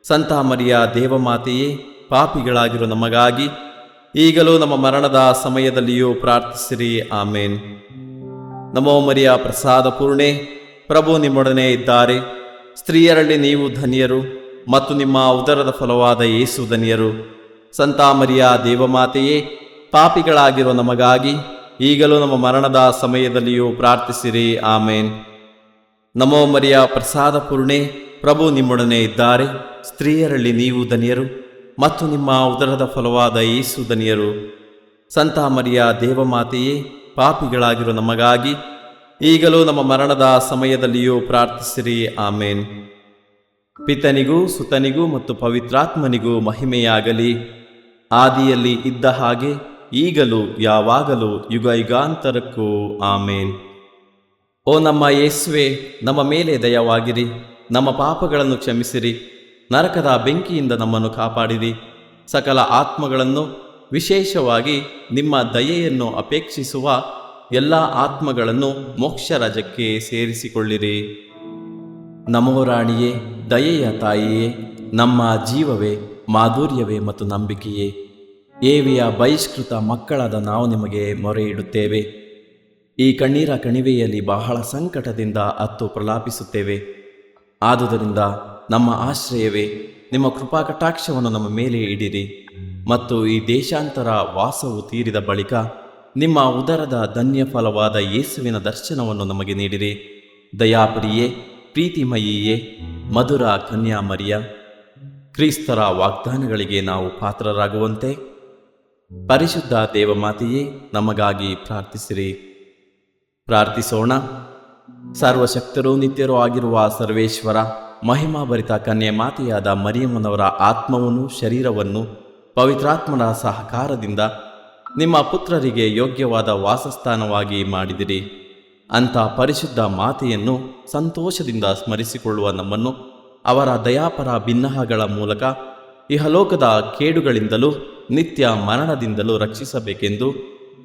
ಸಂತ ಮರಿಯ ದೇವಮಾತೆಯೇ, ಪಾಪಿಗಳಾಗಿರೋ ನಮಗಾಗಿ ಈಗಲೂ ನಮ್ಮ ಮರಣದ ಸಮಯದಲ್ಲಿಯೂ ಪ್ರಾರ್ಥಿಸಿರಿ. ಆಮೇನ್. ನಮೋ ಮರಿಯ ಪ್ರಸಾದ ಪೂರ್ಣೆ, ಪ್ರಭು ನಿಮ್ಮೊಡನೆ ಇದ್ದಾರೆ. ಸ್ತ್ರೀಯರಲ್ಲಿ ನೀವು ಧನ್ಯರು ಮತ್ತು ನಿಮ್ಮ ಉದರದ ಫಲವಾದ ಯೇಸು ಧನ್ಯರು. ಸಂತ ಮರಿಯ ದೇವಮಾತೆಯೇ, ಪಾಪಿಗಳಾಗಿರೋ ನಮಗಾಗಿ ಈಗಲೂ ನಮ್ಮ ಮರಣದ ಸಮಯದಲ್ಲಿಯೂ ಪ್ರಾರ್ಥಿಸಿರಿ. ಆಮೇನ್. ನಮೋ ಮರಿಯ ಪ್ರಸಾದ ಪೂರ್ಣೆ, ಪ್ರಭು ನಿಮ್ಮೊಡನೆ ಇದ್ದಾರೆ. ಸ್ತ್ರೀಯರಲ್ಲಿ ನೀವು ಧನ್ಯರು ಮತ್ತು ನಿಮ್ಮ ಉದರದ ಫಲವಾದ ಯೇಸು ಧನ್ಯರು. ಸಂತ ಮರಿಯ ದೇವಮಾತೆಯೇ, ಪಾಪಿಗಳಾಗಿರೋ ನಮಗಾಗಿ ಈಗಲೂ ನಮ್ಮ ಮರಣದ ಸಮಯದಲ್ಲಿಯೂ ಪ್ರಾರ್ಥಿಸಿರಿ. ಆಮೇನ್. ಪಿತನಿಗೂ ಸುತನಿಗೂ ಮತ್ತು ಪವಿತ್ರಾತ್ಮನಿಗೂ ಮಹಿಮೆಯಾಗಲಿ, ಆದಿಯಲ್ಲಿ ಇದ್ದ ಹಾಗೆ ಈಗಲೂ ಯಾವಾಗಲೂ ಯುಗ ಯುಗಾಂತರಕ್ಕೂ. ಆಮೇನ್. ಓ ನಮ್ಮ ಯೇಸುವೆ, ನಮ್ಮ ಮೇಲೆ ದಯವಾಗಿರಿ, ನಮ್ಮ ಪಾಪಗಳನ್ನು ಕ್ಷಮಿಸಿರಿ, ನರಕದ ಬೆಂಕಿಯಿಂದ ನಮ್ಮನ್ನು ಕಾಪಾಡಿರಿ. ಸಕಲ ಆತ್ಮಗಳನ್ನು, ವಿಶೇಷವಾಗಿ ನಿಮ್ಮ ದಯೆಯನ್ನು ಅಪೇಕ್ಷಿಸುವ ಎಲ್ಲ ಆತ್ಮಗಳನ್ನು ಮೋಕ್ಷ ರಾಜ್ಯಕ್ಕೆ ಸೇರಿಸಿಕೊಳ್ಳಿರಿ. ನಮೋ ರಾಣಿಯೇ, ದಯೆಯ ತಾಯಿಯೇ, ನಮ್ಮ ಜೀವವೇ, ಮಾಧುರ್ಯವೇ ಮತ್ತು ನಂಬಿಕೆಯೇ, ಏವಿಯ ಬಹಿಷ್ಕೃತ ಮಕ್ಕಳಾದ ನಾವು ನಿಮಗೆ ಮೊರೆ ಇಡುತ್ತೇವೆ. ಈ ಕಣ್ಣೀರ ಕಣಿವೆಯಲ್ಲಿ ಬಹಳ ಸಂಕಟದಿಂದ ಅತ್ತು ಪ್ರಲಾಪಿಸುತ್ತೇವೆ. ಆದುದರಿಂದ ನಮ್ಮ ಆಶ್ರಯವೇ, ನಿಮ್ಮ ಕೃಪಾ ಕಟಾಕ್ಷವನ್ನು ನಮ್ಮ ಮೇಲೆ ಇಡಿರಿ ಮತ್ತು ಈ ದೇಶಾಂತರ ವಾಸವು ತೀರಿದ ಬಳಿಕ ನಿಮ್ಮ ಉದರದ ಧನ್ಯ ಫಲವಾದ ಯೇಸುವಿನ ದರ್ಶನವನ್ನು ನಮಗೆ ನೀಡಿರಿ. ದಯಾಪರಿಯೇ, ಪ್ರೀತಿಮಯಿಯೇ, ಮಧುರ ಕನ್ಯಾಮರಿಯ, ಕ್ರಿಸ್ತರ ವಾಗ್ದಾನಗಳಿಗೆ ನಾವು ಪಾತ್ರರಾಗುವಂತೆ ಪರಿಶುದ್ಧ ದೇವಮಾತೆಯೇ, ನಮಗಾಗಿ ಪ್ರಾರ್ಥಿಸಿರಿ. ಪ್ರಾರ್ಥಿಸೋಣ. ಸರ್ವಶಕ್ತರೂ ನಿತ್ಯರೂ ಆಗಿರುವ ಸರ್ವೇಶ್ವರ, ಮಹಿಮಾಭರಿತ ಕನ್ಯೆ ಮಾತೆಯಾದ ಮರಿಯಮ್ಮನವರ ಆತ್ಮವನ್ನು ಶರೀರವನ್ನು ಪವಿತ್ರಾತ್ಮನ ಸಹಕಾರದಿಂದ ನಿಮ್ಮ ಪುತ್ರರಿಗೆ ಯೋಗ್ಯವಾದ ವಾಸಸ್ಥಾನವಾಗಿ ಮಾಡಿದಿರಿ. ಅಂಥ ಪರಿಶುದ್ಧ ಮಾತೆಯನ್ನು ಸಂತೋಷದಿಂದ ಸ್ಮರಿಸಿಕೊಳ್ಳುವ ನಮ್ಮನ್ನು ಅವರ ದಯಾಪರ ಭಿನ್ನಹಗಳ ಮೂಲಕ ಇಹಲೋಕದ ಕೇಡುಗಳಿಂದಲೂ ನಿತ್ಯ ಮರಣದಿಂದಲೂ ರಕ್ಷಿಸಬೇಕೆಂದು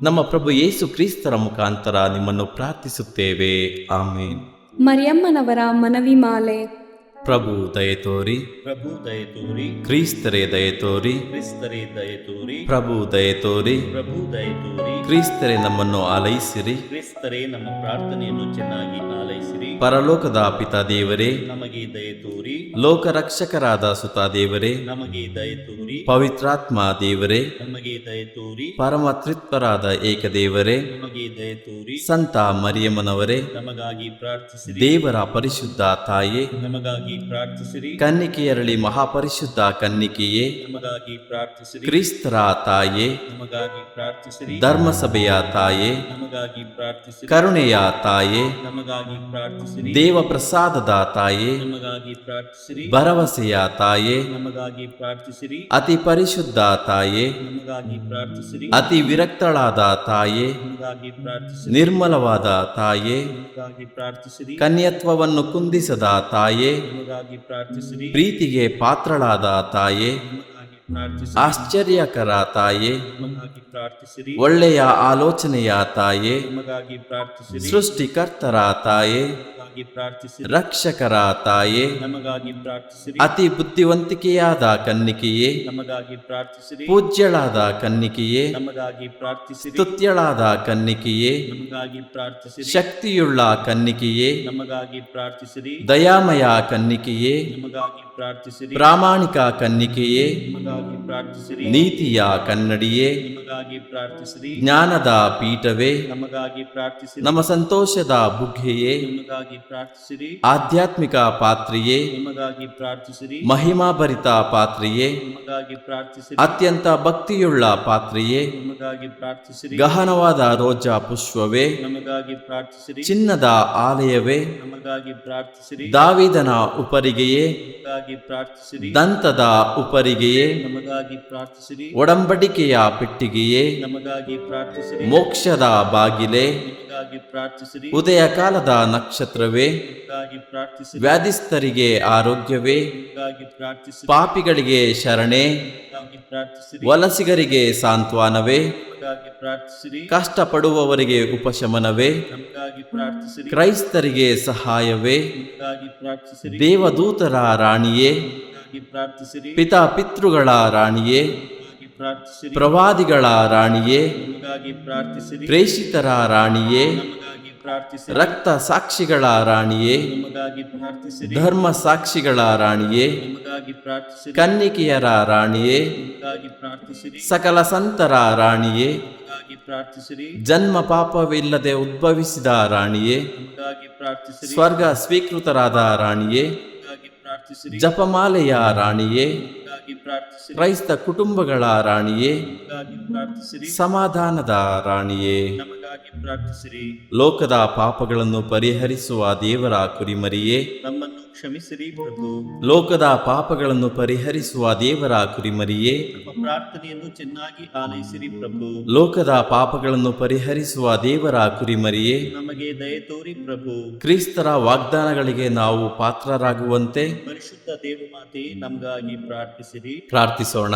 ನಮ್ಮ ಪ್ರಭು ಯೇಸು ಕ್ರಿಸ್ತರ ಮುಖಾಂತರ ನಿಮ್ಮನ್ನು ಪ್ರಾರ್ಥಿಸುತ್ತೇವೆ. ಆಮೇನ್. ಮರಿಯಮ್ಮನವರ ಮನವಿ ಮಾಲೆ. ಪ್ರಭು ದಯತೋರಿ, ಪ್ರಭು ದಯತೋರಿ, ಕ್ರಿಸ್ತರೇ ದಯತೋರಿ, ಕ್ರಿಸ್ತರೇ ದಯತೋರಿ, ಪ್ರಭು ದಯತೋರಿ, ಪ್ರಭು ದಯತೋರಿ, ಕ್ರಿಸ್ತರೇ ನಮ್ಮನ್ನು ಆಲೈಸಿರಿ. ಕ್ರಿಸ್ತರೇ ನಮ್ಮ ಪ್ರಾರ್ಥನೆಯನ್ನು ಚೆನ್ನಾಗಿ ಆಲೈಸಿರಿ. ಪರಲೋಕದ ಪಿತಾ ದೇವರೇ, ನಮಗೆ ದಯತೋರಿ, ಲೋಕರಕ್ಷಕರಾದ ಸುತ ದೇವರೇ, ನಮಗೆ ದಯತೋರಿ, ಪವಿತ್ರಾತ್ಮ ದೇವರೇ, ನಮಗೆ ದಯತೋರಿ, ಪರಮ ತ್ರಿತ್ವರಾದ ಏಕದೇವರೇ, ನಮಗೆ ದಯತೋರಿ, ಸಂತ ಮರಿಯಮ್ಮನವರೇ, ನಮಗಾಗಿ ಪ್ರಾರ್ಥಿಸಿರಿ. ದೇವರ ಪರಿಶುದ್ಧ ತಾಯೇ, ನಮಗಾಗಿ ಪ್ರಾರ್ಥಿಸಿರಿ. ಕನ್ನಿಕೆಯರಳಿ ಮಹಾಪರಿಶುದ್ಧ ಕನ್ನಿಕೆಯೇ, ನಮಗಾಗಿ ಪ್ರಾರ್ಥಿಸಿರಿ. ಕ್ರಿಸ್ತರ ತಾಯೇ, ನಮಗಾಗಿ ಪ್ರಾರ್ಥಿಸಿರಿ. ಧರ್ಮಸಭೆಯ ತಾಯೇ, ನಮಗಾಗಿ ಪ್ರಾರ್ಥಿಸಿರಿ. ಕರುಣೆಯ ತಾಯೇ, ನಮಗಾಗಿ ಪ್ರಾರ್ಥಿಸಿರಿ. ಪ್ರಾರ್ಥಿಸಿರಿ. ದೇವ ಪ್ರಸಾದದ ತಾಯೇ, ನಮಗಾಗಿ ಪ್ರಾರ್ಥಿಸಿರಿ. ಭರವಸೆಯ ತಾಯೇ, ನಮಗಾಗಿ ಪ್ರಾರ್ಥಿಸಿರಿ. ಅತಿ ಪರಿಶುದ್ಧ ತಾಯೇ, ನಮಗಾಗಿ ಪ್ರಾರ್ಥಿಸಿರಿ. ಅತಿ ವಿರಕ್ತಳಾದ ತಾಯೇ, ನಮಗಾಗಿ ಪ್ರಾರ್ಥಿಸಿರಿ. ನಿರ್ಮಲವಾದ ತಾಯೇ, ನಮಗಾಗಿ ಪ್ರಾರ್ಥಿಸಿರಿ. ಕನ್ಯತ್ವವನ್ನು ಕುಂದಿಸದ ತಾಯೇ, ನಮಗಾಗಿ ಪ್ರಾರ್ಥಿಸಿರಿ. ಪ್ರೀತಿಗೆ ಪಾತ್ರಳಾದ ತಾಯೇ, ನಮಗಾಗಿ ಪ್ರಾರ್ಥಿಸಿರಿ. ಆಶ್ಚರ್ಯಕರ ತಾಯೇ, ನಮಗಾಗಿ ಪ್ರಾರ್ಥಿಸಿರಿ. ಒಳ್ಳೆಯ ಆಲೋಚನೆಯ ತಾಯೇ, ನಮಗಾಗಿ ಪ್ರಾರ್ಥಿಸಿರಿ. ಸೃಷ್ಟಿಕರ್ತರ ತಾಯೇ, ನಮಗಾಗಿ ಪ್ರಾರ್ಥಿಸಿರಿ. ರಕ್ಷಕರ ತಾಯೇ, ನಮಗಾಗಿ ಪ್ರಾರ್ಥಿಸಿರಿ. ಅತಿ ಬುದ್ಧಿವಂತಿಕೆಯಾದ ಕನ್ನಿಕೆಯೇ, ನಮಗಾಗಿ ಪ್ರಾರ್ಥಿಸಿರಿ. ಪೂಜ್ಯಳಾದ ಕನ್ನಿಕೆಯೇ, ನಮಗಾಗಿ ಪ್ರಾರ್ಥಿಸಿರಿ. ಸ್ತುತ್ಯಳಾದ ಕನ್ನಿಕೆಯೇ, ನಮಗಾಗಿ ಪ್ರಾರ್ಥಿಸಿರಿ. ಶಕ್ತಿಯುಳ್ಳ ಕನ್ನಿಕೆಯೇ, ನಮಗಾಗಿ ಪ್ರಾರ್ಥಿಸಿರಿ. ದಯಾಮಯ ಕನ್ನಿಕೆಯೇ, ನಮಗಾಗಿ ಪ್ರಾರ್ಥಿಸಿರಿ. ಪ್ರಾಮಾಣಿಕ ಕನ್ನಿಕೆಯೇ, ನಮಗಾಗಿ ಪ್ರಾರ್ಥಿಸಿರಿ. ನೀತಿಯ ಕನ್ನಡಿಯೇ, ನಮಗಾಗಿ ಪ್ರಾರ್ಥಿಸಿರಿ. ಜ್ಞಾನದ ಪೀಠವೇ, ನಮಗಾಗಿ ಪ್ರಾರ್ಥಿಸಿರಿ. ನಮ್ಮ ಸಂತೋಷದ ಬುಗ್ಗೆಯೇ, ನಮಗಾಗಿ ಪ್ರಾರ್ಥಿಸಿರಿ. ಆಧ್ಯಾತ್ಮಿಕ ಪಾತ್ರೆಯೇ, ನಮಗಾಗಿ ಪ್ರಾರ್ಥಿಸಿರಿ. ಮಹಿಮಾಭರಿತ ಪಾತ್ರೆಯೇ, ನಮಗಾಗಿ ಪ್ರಾರ್ಥಿಸಿರಿ. ಅತ್ಯಂತ ಭಕ್ತಿಯುಳ್ಳ ಪಾತ್ರೆಯೇ, ನಮಗಾಗಿ ಪ್ರಾರ್ಥಿಸಿರಿ. ಗಹನವಾದ ರೋಜಾ ಪುಷ್ಪವೇ, ನಮಗಾಗಿ ಪ್ರಾರ್ಥಿಸಿರಿ. ಚಿನ್ನದ ಆಲಯವೇ, ನಮಗಾಗಿ ಪ್ರಾರ್ಥಿಸಿರಿ. ದಾವಿದನ ಉಪರಿಗೆಯೇ, ನಮಗಾಗಿ ಪ್ರಾರ್ಥಿಸಿರಿ. ದಂತದ ಉಪರಿಗೆಯೇ, ನಮಗಾಗಿ ಪ್ರಾರ್ಥಿಸಿರಿ. ಒಡಂಬಡಿಕೆಯ ಪೆಟ್ಟಿಗೆಯೇ, ನಮಗಾಗಿ ಪ್ರಾರ್ಥಿಸಿರಿ. ಮೋಕ್ಷದ ಬಾಗಿಲೇ, ನಮಗಾಗಿ ಪ್ರಾರ್ಥಿಸಿರಿ. ಉದಯ ಕಾಲದ ನಕ್ಷತ್ರವೇ, ನಮಗಾಗಿ ಪ್ರಾರ್ಥಿಸಿರಿ. ವ್ಯಾಧಿಸ್ಥರಿಗೆ ಆರೋಗ್ಯವೇ, ನಮಗಾಗಿ ಪ್ರಾರ್ಥಿಸಿರಿ. ಪಾಪಿಗಳಿಗೆ ಶರಣೆ, ನಮಗಾಗಿ ಪ್ರಾರ್ಥಿಸಿರಿ. ವಲಸಿಗರಿಗೆ ಸಾಂತ್ವನವೇ, ನಮಗಾಗಿ ಪ್ರಾರ್ಥಿಸಿರಿ. ಕಷ್ಟಪಡುವವರಿಗೆ ಉಪಶಮನವೇ, ನಮಗಾಗಿ ಪ್ರಾರ್ಥಿಸಿರಿ. ಕ್ರೈಸ್ತರಿಗೆ ಸಹಾಯವೇ, ನಮಗಾಗಿ ಪ್ರಾರ್ಥಿಸಿರಿ. ದೇವದೂತರ ರಾಣಿಯೇ, ನಮಗಾಗಿ ಪ್ರಾರ್ಥಿಸಿರಿ. ಪಿತಾ ಪಿತೃಗಳ ರಾಣಿಯೇ, ನಮಗಾಗಿ ಪ್ರಾರ್ಥಿಸಿರಿ. ಪ್ರವಾದಿಗಳ ರಾಣಿಯೇ, ನಮಗಾಗಿ ಪ್ರಾರ್ಥಿಸಿರಿ. ಪ್ರೇಷಿತರ ರಾಣಿಯೇ, ನಮಗಾಗಿ ಪ್ರಾರ್ಥಿಸಿರಿ. ರಕ್ತ ಸಾಕ್ಷಿಗಳ ರಾಣಿಯೇ, ನಮಗಾಗಿ ಪ್ರಾರ್ಥಿಸಿರಿ. ಧರ್ಮ ಸಾಕ್ಷಿಗಳ ರಾಣಿಯೇ, ನಮಗಾಗಿ ಪ್ರಾರ್ಥಿಸಿರಿ. ಕನ್ನಿಕೆಯರ ರಾಣಿಯೇ, ನಮಗಾಗಿ ಪ್ರಾರ್ಥಿಸಿರಿ. ಸಕಲ ಸಂತರ ರಾಣಿಯೇ, ನಮಗಾಗಿ ಪ್ರಾರ್ಥಿಸಿರಿ. ಜನ್ಮ ಪಾಪವಿಲ್ಲದೆ ಉದ್ಭವಿಸಿದ ರಾಣಿಯೇ, ನಮಗಾಗಿ ಪ್ರಾರ್ಥಿಸಿರಿ. ಸ್ವರ್ಗ ಸ್ವೀಕೃತರಾದ ರಾಣಿಯೇ, ನಮಗಾಗಿ ಪ್ರಾರ್ಥಿಸಿರಿ. ಜಪಮಾಲೆಯ ರಾಣಿಯೇ, ನಮಗಾಗಿ ಪ್ರಾರ್ಥಿಸಿರಿ. ಕ್ರೈಸ್ತ ಕುಟುಂಬಗಳ ರಾಣಿಯೇ, ನಮಗಾಗಿ ಪ್ರಾರ್ಥಿಸಿರಿ. ಸಮಾಧಾನದ ರಾಣಿಯೇ, ನಮಗಾಗಿ ಪ್ರಾರ್ಥಿಸಿರಿ. ಲೋಕದ ಪಾಪಗಳನ್ನು ಪರಿಹರಿಸುವ ದೇವರ ಕುರಿಮರಿಯೇ, ನಮ್ಮನ್ನು ಕ್ಷಮಿಸಿರಿ ಪ್ರಭು. ಲೋಕದ ಪಾಪಗಳನ್ನು ಪರಿಹರಿಸುವ ದೇವರ ಕುರಿಮರಿಯೇ, ನಮ್ಮ ಪ್ರಾರ್ಥನೆಯನ್ನು ಚೆನ್ನಾಗಿ ಆಲೈಸಿರಿ ಪ್ರಭು. ಲೋಕದ ಪಾಪಗಳನ್ನು ಪರಿಹರಿಸುವ ದೇವರ ಕುರಿಮರಿಯೇ, ನಮಗೆ ದಯೆ ತೋರಿ ಪ್ರಭು. ಕ್ರಿಸ್ತರ ವಾಗ್ದಾನಗಳಿಗೆ ನಾವು ಪಾತ್ರರಾಗುವಂತೆ ಪರಿಶುದ್ಧ ದೇವಮಾತೆ ನಮಗಾಗಿ ಪ್ರಾರ್ಥಿಸಿರಿ. ಪ್ರಾರ್ಥಿಸೋಣ.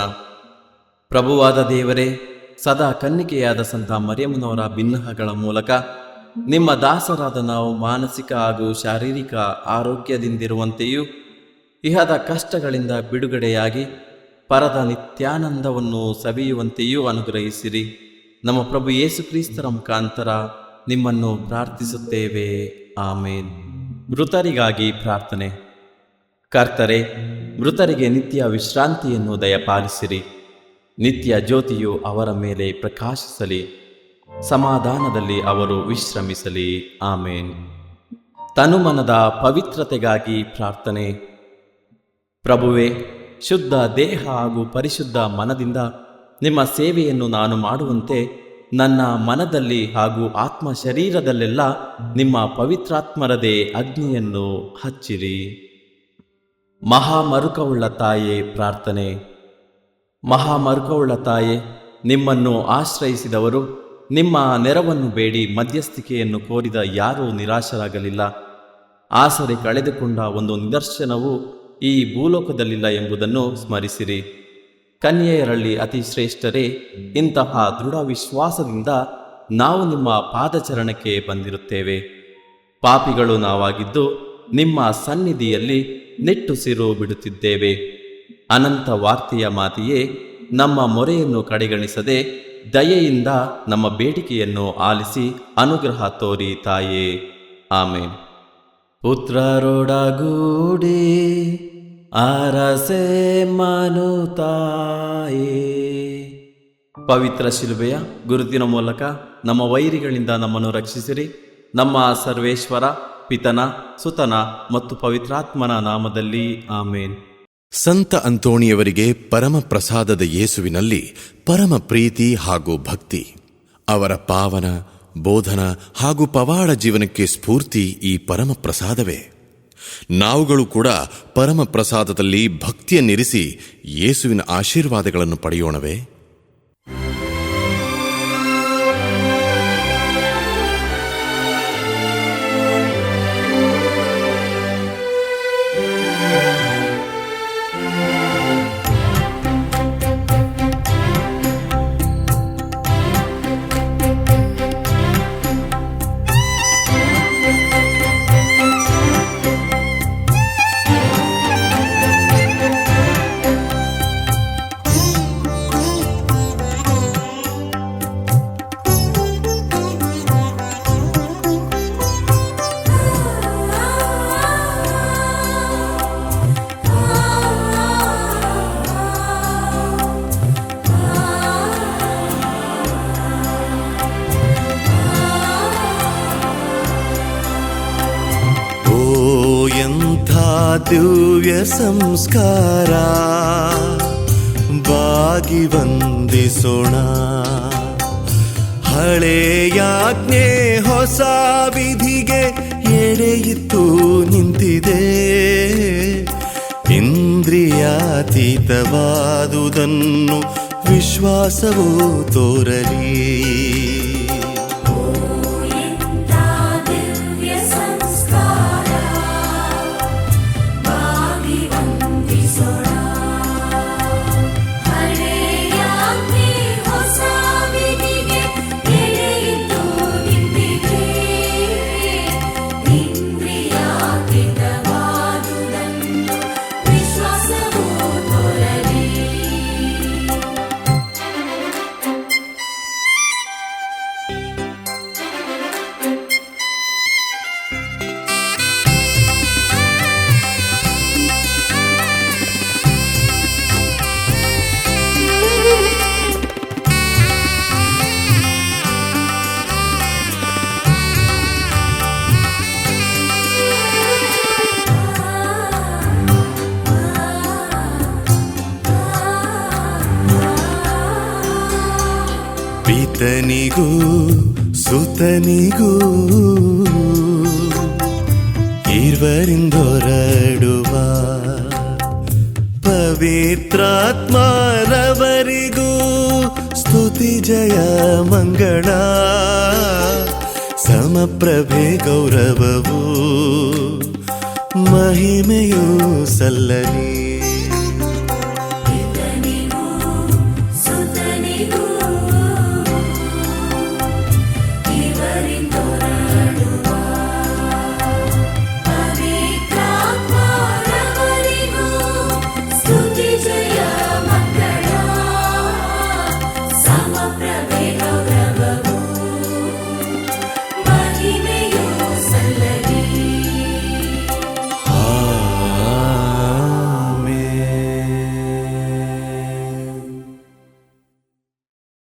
ಪ್ರಭುವಾದ ದೇವರೇ, ಸದಾ ಕನ್ನಿಕೆಯಾದ ಸಂತ ಮರಿಯಮ್ಮನವರ ಬಿನ್ನಹಗಳ ಮೂಲಕ ನಿಮ್ಮ ದಾಸರಾದ ನಾವು ಮಾನಸಿಕ ಹಾಗೂ ಶಾರೀರಿಕ ಆರೋಗ್ಯದಿಂದಿರುವಂತೆಯೂ ಇಹದ ಕಷ್ಟಗಳಿಂದ ಬಿಡುಗಡೆಯಾಗಿ ಪರದ ನಿತ್ಯಾನಂದವನ್ನು ಸವಿಯುವಂತೆಯೂ ಅನುಗ್ರಹಿಸಿರಿ. ನಮ್ಮ ಪ್ರಭು ಯೇಸು ಕ್ರಿಸ್ತರ ಮುಖಾಂತರ ನಿಮ್ಮನ್ನು ಪ್ರಾರ್ಥಿಸುತ್ತೇವೆ. ಆಮೇನ್. ಮೃತರಿಗಾಗಿ ಪ್ರಾರ್ಥನೆ. ಕರ್ತರೆ, ಮೃತರಿಗೆ ನಿತ್ಯ ವಿಶ್ರಾಂತಿಯನ್ನು ದಯಪಾಲಿಸಿರಿ. ನಿತ್ಯ ಜ್ಯೋತಿಯು ಅವರ ಮೇಲೆ ಪ್ರಕಾಶಿಸಲಿ. ಸಮಾಧಾನದಲ್ಲಿ ಅವರು ವಿಶ್ರಮಿಸಲಿ. ಆಮೇನ್. ತನುಮನದ ಪವಿತ್ರತೆಗಾಗಿ ಪ್ರಾರ್ಥನೆ. ಪ್ರಭುವೇ, ಶುದ್ಧ ದೇಹ ಹಾಗೂ ಪರಿಶುದ್ಧ ಮನದಿಂದ ನಿಮ್ಮ ಸೇವೆಯನ್ನು ನಾನು ಮಾಡುವಂತೆ ನನ್ನ ಮನದಲ್ಲಿ ಹಾಗೂ ಆತ್ಮ ಶರೀರದಲ್ಲೆಲ್ಲ ನಿಮ್ಮ ಪವಿತ್ರಾತ್ಮರದೇ ಅಗ್ನಿಯನ್ನು ಹಚ್ಚಿರಿ. ಮಹಾಮರುಕವುಳ್ಳ ತಾಯೇ ಪ್ರಾರ್ಥನೆ. ಮಹಾಮರುಕವುಳ್ಳ ತಾಯೇ, ನಿಮ್ಮನ್ನು ಆಶ್ರಯಿಸಿದವರು ನಿಮ್ಮ ನೆರವನ್ನು ಬೇಡಿ ಮಧ್ಯಸ್ಥಿಕೆಯನ್ನು ಕೋರಿದ ಯಾರೂ ನಿರಾಶರಾಗಲಿಲ್ಲ. ಆಸರೆ ಕಳೆದುಕೊಂಡ ಒಂದು ನಿದರ್ಶನವು ಈ ಭೂಲೋಕದಲ್ಲಿಲ್ಲ ಎಂಬುದನ್ನು ಸ್ಮರಿಸಿರಿ. ಕನ್ಯೆಯರಲ್ಲಿ ಅತಿ ಶ್ರೇಷ್ಠರೇ, ಇಂತಹ ದೃಢ ವಿಶ್ವಾಸದಿಂದ ನಾವು ನಿಮ್ಮ ಪಾದಚರಣಕ್ಕೆ ಬಂದಿರುತ್ತೇವೆ. ಪಾಪಿಗಳು ನಾವಾಗಿದ್ದು ನಿಮ್ಮ ಸನ್ನಿಧಿಯಲ್ಲಿ ನಿಟ್ಟುಸಿರು ಬಿಡುತ್ತಿದ್ದೇವೆ. ಅನಂತ ವಾರ್ತೆಯ ಮಾತೆಯೇ, ನಮ್ಮ ಮೊರೆಯನ್ನು ಕಡೆಗಣಿಸದೆ ದಯೆಯಿಂದ ನಮ್ಮ ಬೇಡಿಕೆಯನ್ನು ಆಲಿಸಿ ಅನುಗ್ರಹ ತೋರಿ ತಾಯೇ. ಆಮೇನ್. ಪುತ್ರರೊಡಗೂಡಿ ಅರಸೆ ಮನುತಾಯೇ. ಪವಿತ್ರ ಶಿಲುಬೆಯ ಗುರುತಿನ ಮೂಲಕ ನಮ್ಮ ವೈರಿಗಳಿಂದ ನಮ್ಮನ್ನು ರಕ್ಷಿಸಿರಿ. ನಮ್ಮ ಸರ್ವೇಶ್ವರ ಪಿತನ ಸುತನ ಮತ್ತು ಪವಿತ್ರಾತ್ಮನ ನಾಮದಲ್ಲಿ ಆಮೇನ್. ಸಂತ ಅಂತೋಣಿಯವರಿಗೆ ಪರಮ ಪ್ರಸಾದದ ಯೇಸುವಿನಲ್ಲಿ ಪರಮ ಪ್ರೀತಿ ಹಾಗೂ ಭಕ್ತಿ. ಅವರ ಪಾವನ ಬೋಧನ ಹಾಗೂ ಪವಾಡ ಜೀವನಕ್ಕೆ ಸ್ಫೂರ್ತಿ ಈ ಪರಮ ಪ್ರಸಾದವೇ. ನಾವುಗಳು ಕೂಡ ಪರಮ ಪ್ರಸಾದದಲ್ಲಿ ಭಕ್ತಿಯನ್ನಿರಿಸಿ ಯೇಸುವಿನ ಆಶೀರ್ವಾದಗಳನ್ನು ಪಡೆಯೋಣವೇ? ದಿವ್ಯ ಸಂಸ್ಕಾರ ಬಾಗಿ ವಂದಿಸೋಣ. ಹಳೆಯಾಜ್ಞೆ ಹೊಸ ವಿಧಿಗೆ ಎಡೆಯಿತ್ತು ನಿಂತಿದೆ. ಇಂದ್ರಿಯಾತೀತವಾದುದನ್ನು ವಿಶ್ವಾಸವೂ ತೋರಲಿ. ಪಿತನಿಗೂ ಸುತನಿಗೂ ಇರ್ವರಿಂದೊರಡುವ ಪವಿತ್ರಾತ್ಮರವರಿಗೂ ಸ್ತುತಿ ಜಯ ಮಂಗಳ. ಸಮಪ್ರಭೆ ಗೌರವವು ಮಹಿಮೆಯೂ ಸಲ್ಲಲಿ.